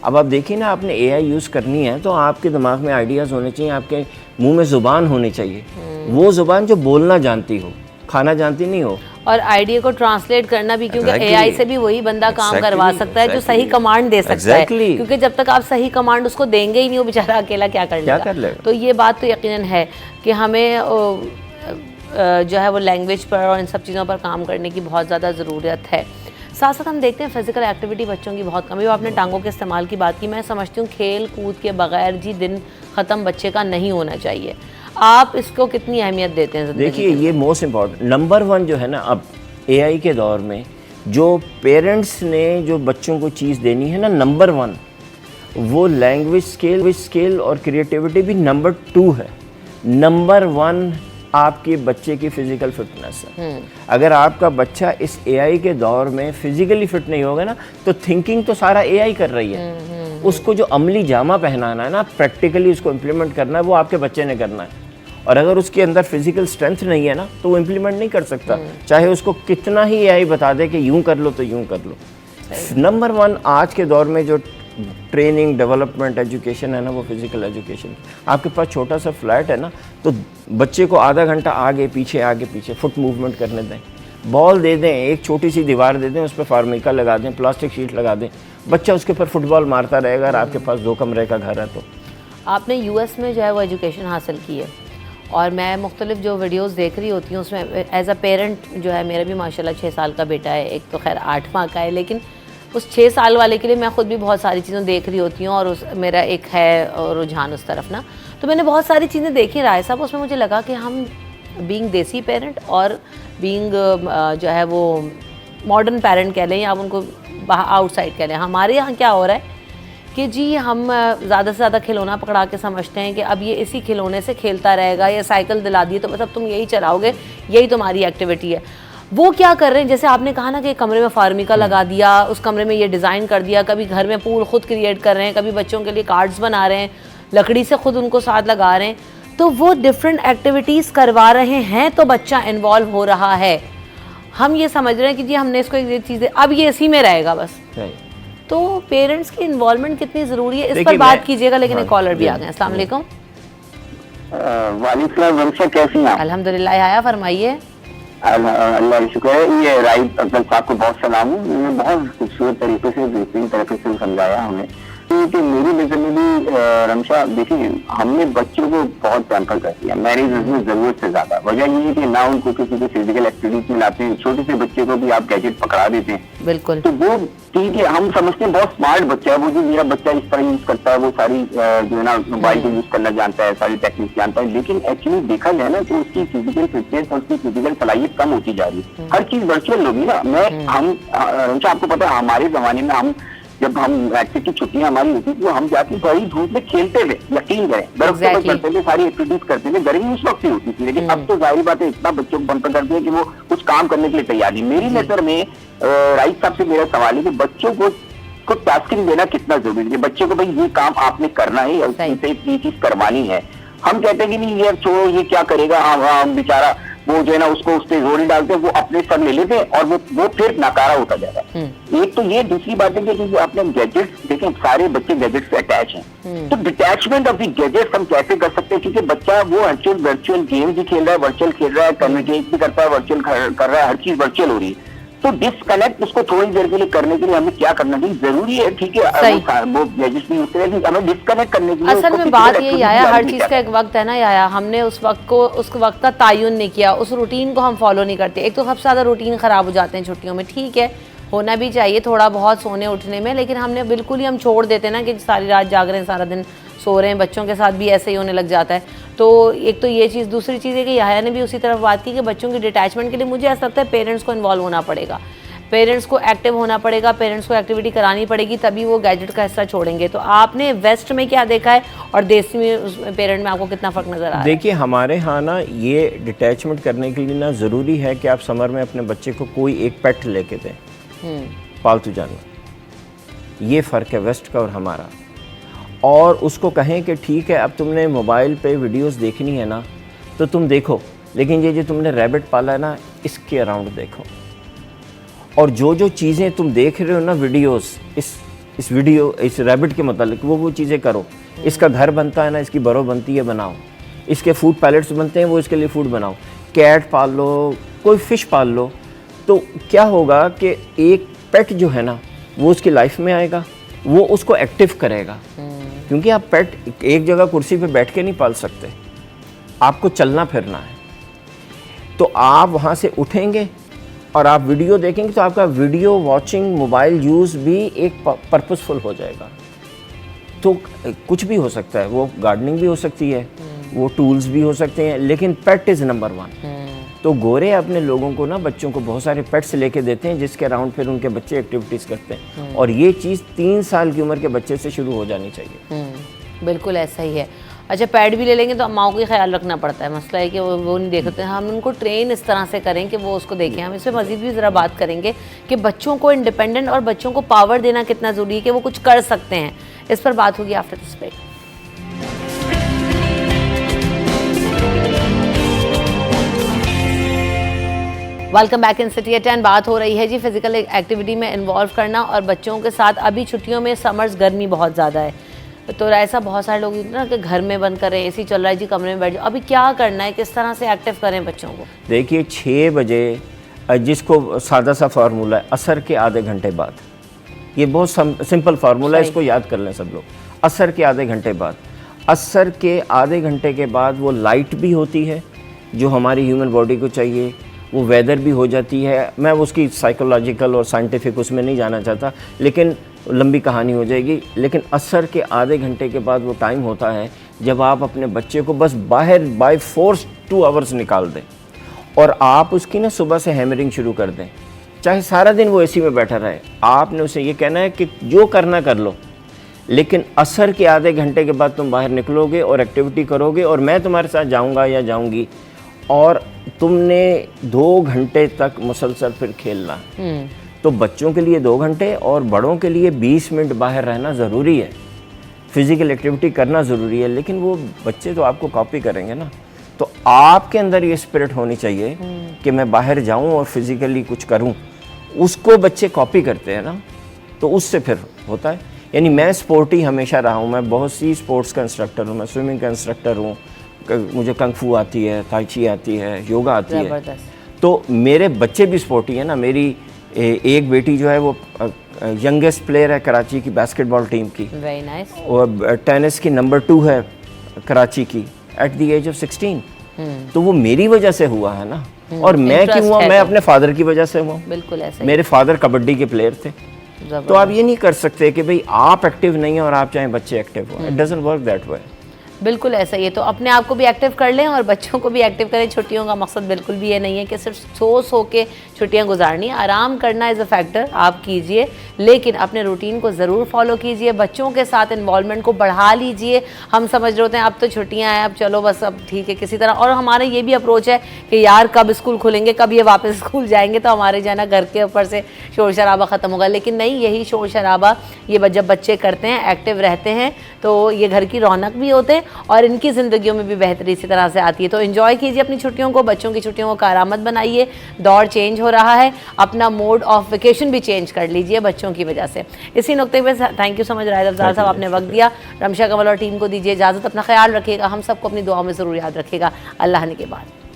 अब आप देखिए ना, आपने AI यूज़ करनी है तो आपके दिमाग में आइडियाज़ होने चाहिए, आपके मुंह में ज़ुबान होनी चाहिए, वो ज़ुबान जो बोलना जानती हो, खाना जानती नहीं हो। और आइडिया को ट्रांसलेट करना भी, क्योंकि AI से भी वही बंदा काम करवा सकता है जो सही कमांड दे सकता है, क्योंकि जब तक आप सही कमांड उसको देंगे ही नहीं, वो बेचारा अकेला क्या कर लेगा। तो ये बात तो यकीनन है कि हमें जो है वो लैंग्वेज पर और इन सब चीज़ों पर काम करने की बहुत ज़्यादा ज़रूरत है। साथ साथ हम देखते हैं फिजिकल एक्टिविटी बच्चों की बहुत कमी। आपने टांगों के इस्तेमाल की बात की, मैं समझती हूँ खेल कूद के बगैर जी दिन ख़त्म बच्चे का नहीं होना चाहिए। आप इसको कितनी अहमियत देते हैं? देखिए, ये मोस्ट इम्पॉर्टेंट नंबर 1 जो है ना, अब AI के दौर में जो पेरेंट्स ने जो बच्चों को चीज़ देनी है ना, नंबर 1 वो लैंग्वेज स्किल और क्रिएटिविटी भी नंबर 2 है। नंबर 1 आपके बच्चे की फिजिकल फिटनेस है। अगर आपका बच्चा इस AI के दौर में फिजिकली फिट नहीं होगा ना, तो थिंकिंग तो सारा AI कर रही है। उसको जो अमली जामा पहनाना है ना, प्रैक्टिकली उसको इम्प्लीमेंट करना है, वो आपके बच्चे ने करना है। और अगर उसके अंदर फिजिकल स्ट्रेंथ नहीं है ना, तो वो इम्प्लीमेंट नहीं कर सकता, चाहे उसको कितना ही AI बता दे कि यूं कर लो तो यूं कर लो। नंबर 1 आज के दौर में जो ट्रेनिंग, डेवलपमेंट, एजुकेशन है ना, वो फिजिकल एजुकेशन। आपके पास छोटा सा फ्लैट है ना, तो बच्चे को आधा घंटा आगे पीछे फुट मूवमेंट करने दें। बॉल दे दें, एक छोटी सी दीवार दे दें, उस पर फार्मिका लगा दें, प्लास्टिक शीट लगा दें, बच्चा उसके ऊपर फुटबॉल मारता रहेगा। और आपके पास 2 कमरे का घर है। तो आपने US में जो है वो एजुकेशन हासिल की है, और मैं मुख्तलिफ जो वीडियोस देख रही होती हूँ उसमें एज अ पेरेंट जो है, मेरा भी माशाल्लाह 6 साल का बेटा है, एक तो खैर 8वां का है, लेकिन उस 6 साल वाले के लिए मैं ख़ुद भी बहुत सारी चीज़ें देख रही होती हूँ, और मेरा एक है रुझान उस तरफ ना, तो मैंने बहुत सारी चीज़ें देखी राय साहब, उसमें मुझे लगा कि हम बीइंग देसी पेरेंट और बीइंग जो है वो मॉडर्न पेरेंट कह लें या आप उनको आउटसाइड कह लें, हमारे यहाँ क्या हो रहा है कि जी हम ज़्यादा से ज़्यादा खिलौना पकड़ा के समझते हैं कि अब ये इसी खिलौने से खेलता रहेगा, या साइकिल दिला दी तो बस अब तुम यही चलाओगे, यही तुम्हारी एक्टिविटी है। वो क्या कर रहे हैं, जैसे आपने कहा ना कि कमरे में फार्मिका लगा दिया, उस कमरे में ये डिज़ाइन कर दिया, कभी घर में पूल खुद क्रिएट कर रहे हैं, कभी बच्चों के लिए कार्ड्स बना रहे हैं, लकड़ी से खुद उनको साथ लगा रहे हैं, तो वो डिफरेंट एक्टिविटीज़ करवा रहे हैं तो बच्चा इन्वॉल्व हो रहा है। हम ये समझ रहे हैं कि जी हमने इसको ये चीज़ें अब ये इसी में रहेगा बस। तो पेरेंट्स की इन्वॉल्वमेंट कितनी ज़रूरी है इस पर बात कीजिएगा। लेकिन एक कॉलर भी आ गए। अस्सलाम वालेकुम। वालेकुम वंशा, कैसी हैं आप? अल्हम्दुलिल्लाह। आया फरमाइए। अल्लाह का शुक्र है। ये राइट अफजल साहब को बहुत सलाम हूँ, उन्होंने बहुत खूबसूरत तरीके से बेहतरीन तरीके से समझाया हमें। कि मेरी नजर में भी रमशा, देखिए हमने बच्चों को बहुत पैम्पर कर दिया मैरिज में जरूरत से ज्यादा। वजह ये है कि ना उनको किसी को फिजिकल एक्टिविटीज में लाते हैं, छोटे से बच्चे को भी आप गैजेट पकड़ा देते हैं। बिल्कुल। तो वो ठीक है, हम समझते हैं बहुत स्मार्ट बच्चा है वो, जो मेरा बच्चा इस तरह यूज करता है, वो सारी जो है ना मोबाइल को यूज करना जानता है, सारी टेक्निक जानता है। लेकिन एक्चुअली देखा जाए ना तो उसकी फिजिकल फिटनेस और उसकी फिजिकल सलाहियत कम होती जा रही है। हर चीज वर्चुअल होगी ना। रमशा आपको पता है हमारे जमाने में हम जब हम मैट्रिक की छुट्टियां हमारी होती थी तो हम जाके बड़ी धूप में खेलते थे, यकीन करें, बर्फ पे करते थे, सारी एक्टिविटीज करते थे। गर्मी उस वक्त ही होती थी, लेकिन अब तो जाहिर बात है इतना बच्चों को बंद कर दिया कि वो कुछ काम करने के लिए तैयार नहीं। मेरी नजर में राइट साहब से मेरा सवाल है कि बच्चों को टास्किंग देना कितना जरूरी है। बच्चों को भाई ये काम आपने करना है और ये चीज करवानी है। हम कहते हैं कि नहीं यार छोड़ो, ये क्या करेगा, हम बेचारा वो जो है ना उसको उस पर जोर डालते हैं, वो अपने सर ले लेते हैं और वो फिर नकारा होता जाता है। एक तो ये, दूसरी बात है कि आपने गैजेट्स देखें, सारे बच्चे गैजेट्स से अटैच हैं। तो डिटैचमेंट ऑफ द गैजेट्स हम कैसे कर सकते हैं, क्योंकि बच्चा वो वर्चुअल गेम भी खेल रहा है, वर्चुअल खेल रहा है, कम्युनिकेट भी करता है, वर्चुअल कर रहा है, हर चीज वर्चुअल हो रही है। तो डिस्कनेक्ट उसको थोड़ी देर के लिए करने के लिए हमें क्या करना चाहिए? जरूरी है, ठीक है, वो गैजेट्स भी यूज करें, हमें डिस्कनेक्ट करने के लिए। असल में बात ये आया, हर चीज़ का एक वक्त है ना आया, हमने उस वक्त का तायुन नहीं किया, उस रूटीन को हम फॉलो नहीं करते। एक तो सबसे ज़्यादा रूटीन ख़राब हो जाते हैं छुट्टियों में। ठीक है, होना भी चाहिए थोड़ा बहुत सोने उठने में, लेकिन हमने बिल्कुल ही हम छोड़ देते ना कि सारी रात जाग रहे हैं, सारा दिन सो रहे हैं। बच्चों के साथ भी ऐसे ही होने लग जाता है। तो एक तो ये चीज़, दूसरी चीज़ है कि याया ने भी उसी तरफ बात की कि बच्चों की डिटैचमेंट के लिए मुझे ऐसा लगता है पेरेंट्स को इन्वॉल्व होना पड़ेगा, पेरेंट्स को एक्टिव होना पड़ेगा, पेरेंट्स को एक्टिविटी करानी पड़ेगी, तभी वो गैजेट का हिस्सा छोड़ेंगे। तो आपने वेस्ट में क्या देखा है और देसी में पेरेंट में आपको कितना फ़र्क नज़र आ रहा है? देखिए हमारे यहाँ ना ये डिटैचमेंट करने के लिए ना ज़रूरी है कि आप समर में अपने बच्चे को कोई एक पेट लेके दें, पालतू जानवर। ये फ़र्क है वेस्ट का और हमारा। और उसको कहें कि ठीक है अब तुमने मोबाइल पे वीडियोस देखनी है ना तो तुम देखो, लेकिन ये जो तुमने रैबिट पाला है ना इसके अराउंड देखो, और जो जो चीज़ें तुम देख रहे हो ना वीडियोस, इस रैबिट के मतलब वो चीज़ें करो। इसका घर बनता है ना, इसकी बरो बनती है, बनाओ। इसके फूड पैलेट्स बनते हैं, वो इसके लिए फूड बनाओ। कैट पाल लो, कोई फ़िश पाल लो। तो क्या होगा कि एक पेट जो है ना वो उसकी लाइफ में आएगा, वो उसको एक्टिव करेगा। क्योंकि आप पेट एक जगह कुर्सी पे बैठ के नहीं पाल सकते, आपको चलना फिरना है। तो आप वहाँ से उठेंगे और आप वीडियो देखेंगे तो आपका वीडियो वॉचिंग, मोबाइल यूज़ भी एक पर्पसफुल हो जाएगा। तो कुछ भी हो सकता है, वो गार्डनिंग भी हो सकती है, वो टूल्स भी हो सकते हैं, लेकिन पेट इज़ नंबर 1। तो गोरे अपने लोगों को ना, बच्चों को बहुत सारे पेट्स लेके देते हैं जिसके अराउंड फिर उनके बच्चे एक्टिविटीज़ करते हैं। और ये चीज़ 3 साल की उम्र के बच्चे से शुरू हो जानी चाहिए। बिल्कुल ऐसा ही है। अच्छा, पैड भी ले लेंगे तो माओ को ख्याल रखना पड़ता है। मसला है कि वो नहीं देखते हैं। हम उनको ट्रेन इस तरह से करें कि वो उसको देखें। हम इस पर मज़ीद भी ज़रा बात करेंगे कि बच्चों को इंडिपेंडेंट और बच्चों को पावर देना कितना ज़रूरी है कि वो कुछ कर सकते हैं। इस पर बात होगी after this break. Welcome back in city at 10। बात हो रही है जी फिजिकल एक्टिविटी में इन्वॉल्व करना और बच्चों के साथ। अभी छुट्टियों में समर्स गर्मी बहुत ज़्यादा है, तो ऐसा बहुत सारे लोग ना कि घर में बंद करें, एसी चल रहा है जी, कमरे में बैठ जाओ। अभी क्या करना है, किस तरह से एक्टिव करें बच्चों को? देखिए 6 बजे, जिसको सादा सा फार्मूला है, असर के आधे घंटे बाद, ये बहुत सिंपल फार्मूला है, इसको याद कर लें सब लोग। असर के आधे घंटे बाद, असर के आधे घंटे के बाद वो लाइट भी होती है जो हमारी ह्यूमन बॉडी को चाहिए, वो वेदर भी हो जाती है। मैं उसकी साइकोलॉजिकल और साइंटिफिक उसमें नहीं जाना चाहता, लेकिन लंबी कहानी हो जाएगी। लेकिन असर के आधे घंटे के बाद वो टाइम होता है जब आप अपने बच्चे को बस बाहर बाय फोर्स 2 आवर्स निकाल दें और आप उसकी ना सुबह से हैमरिंग शुरू कर दें, चाहे सारा दिन वो एसी में बैठा रहे, आपने उसे ये कहना है कि जो करना कर लो, लेकिन असर के आधे घंटे के बाद तुम बाहर निकलोगे और एक्टिविटी करोगे और मैं तुम्हारे साथ जाऊंगा या जाऊंगी और तुमने 2 घंटे तक मुसलसल फिर खेलना। तो बच्चों के लिए 2 घंटे और बड़ों के लिए 20 मिनट बाहर रहना ज़रूरी है, फिज़िकल एक्टिविटी करना ज़रूरी है। लेकिन वो बच्चे तो आपको कॉपी करेंगे ना, तो आपके अंदर ये स्पिरिट होनी चाहिए कि मैं बाहर जाऊं और फिज़िकली कुछ करूं। उसको बच्चे कॉपी करते हैं ना, तो उससे फिर होता है। यानी मैं स्पोर्टी हमेशा रहा हूं, मैं बहुत सी स्पोर्ट्स का इंस्ट्रक्टर हूं, मैं स्विमिंग का इंस्ट्रक्टर हूं, मुझे कंग फू आती है, ताई ची आती है, योगा आती है। तो मेरे बच्चे भी स्पोर्टी हैं ना। मेरी एक बेटी जो है वो यंगेस्ट प्लेयर है कराची की बास्केटबॉल टीम की, वेरी नाइस, और टेनिस की नंबर 2 है कराची की एट द एज ऑफ 16। तो वो मेरी वजह से हुआ है ना। और मैं क्यों हुआ? मैं अपने फादर की वजह से हुआ। बिल्कुल ऐसा ही। मेरे फादर कबड्डी के प्लेयर थे। तो आप ये नहीं कर सकते कि भाई आप एक्टिव नहीं है और आप चाहें बच्चे एक्टिव हो। It doesn't work that way. बिल्कुल ऐसा ही है। तो अपने आप को भी एक्टिव कर लें और बच्चों को भी एक्टिव करें। छुट्टियों का मकसद बिल्कुल भी ये नहीं है कि सिर्फ सो के छुट्टियां गुजारनी, आराम करना इज़ अ फैक्टर, आप कीजिए, लेकिन अपने रूटीन को ज़रूर फॉलो कीजिए, बच्चों के साथ इन्वॉल्वमेंट को बढ़ा लीजिए। हम समझ रहे होते हैं अब तो छुट्टियां हैं, अब चलो बस अब ठीक है किसी तरह, और हमारा ये भी अप्रोच है कि यार कब स्कूल खुलेंगे, कब ये वापस स्कूल जाएंगे, तो हमारे जो है ना घर के ऊपर से शोर शराबा ख़त्म होगा। लेकिन नहीं, यही शोर शराबा ये जब बच्चे करते हैं, एक्टिव रहते हैं, तो ये घर की रौनक भी होते हैं और इनकी ज़िंदगियों में भी बेहतरी इसी तरह से आती है। तो एंजॉय कीजिए अपनी छुट्टियों को, बच्चों की छुट्टियों को कारआमद बनाइए। दौर चेंज हो रहा है, अपना मोड ऑफ वेकेशन भी चेंज कर लीजिए बच्चों की वजह से। इसी नुक्ते पे thank you so much Rahil Afzal साहब, आपने वक्त दिया। रमशा कंवल और टीम को दीजिए इजाज़त, अपना ख्याल रखिएगा, हम सबको अपनी दुआ में ज़रूर याद रखिएगा। अल्लाह ने के बाद।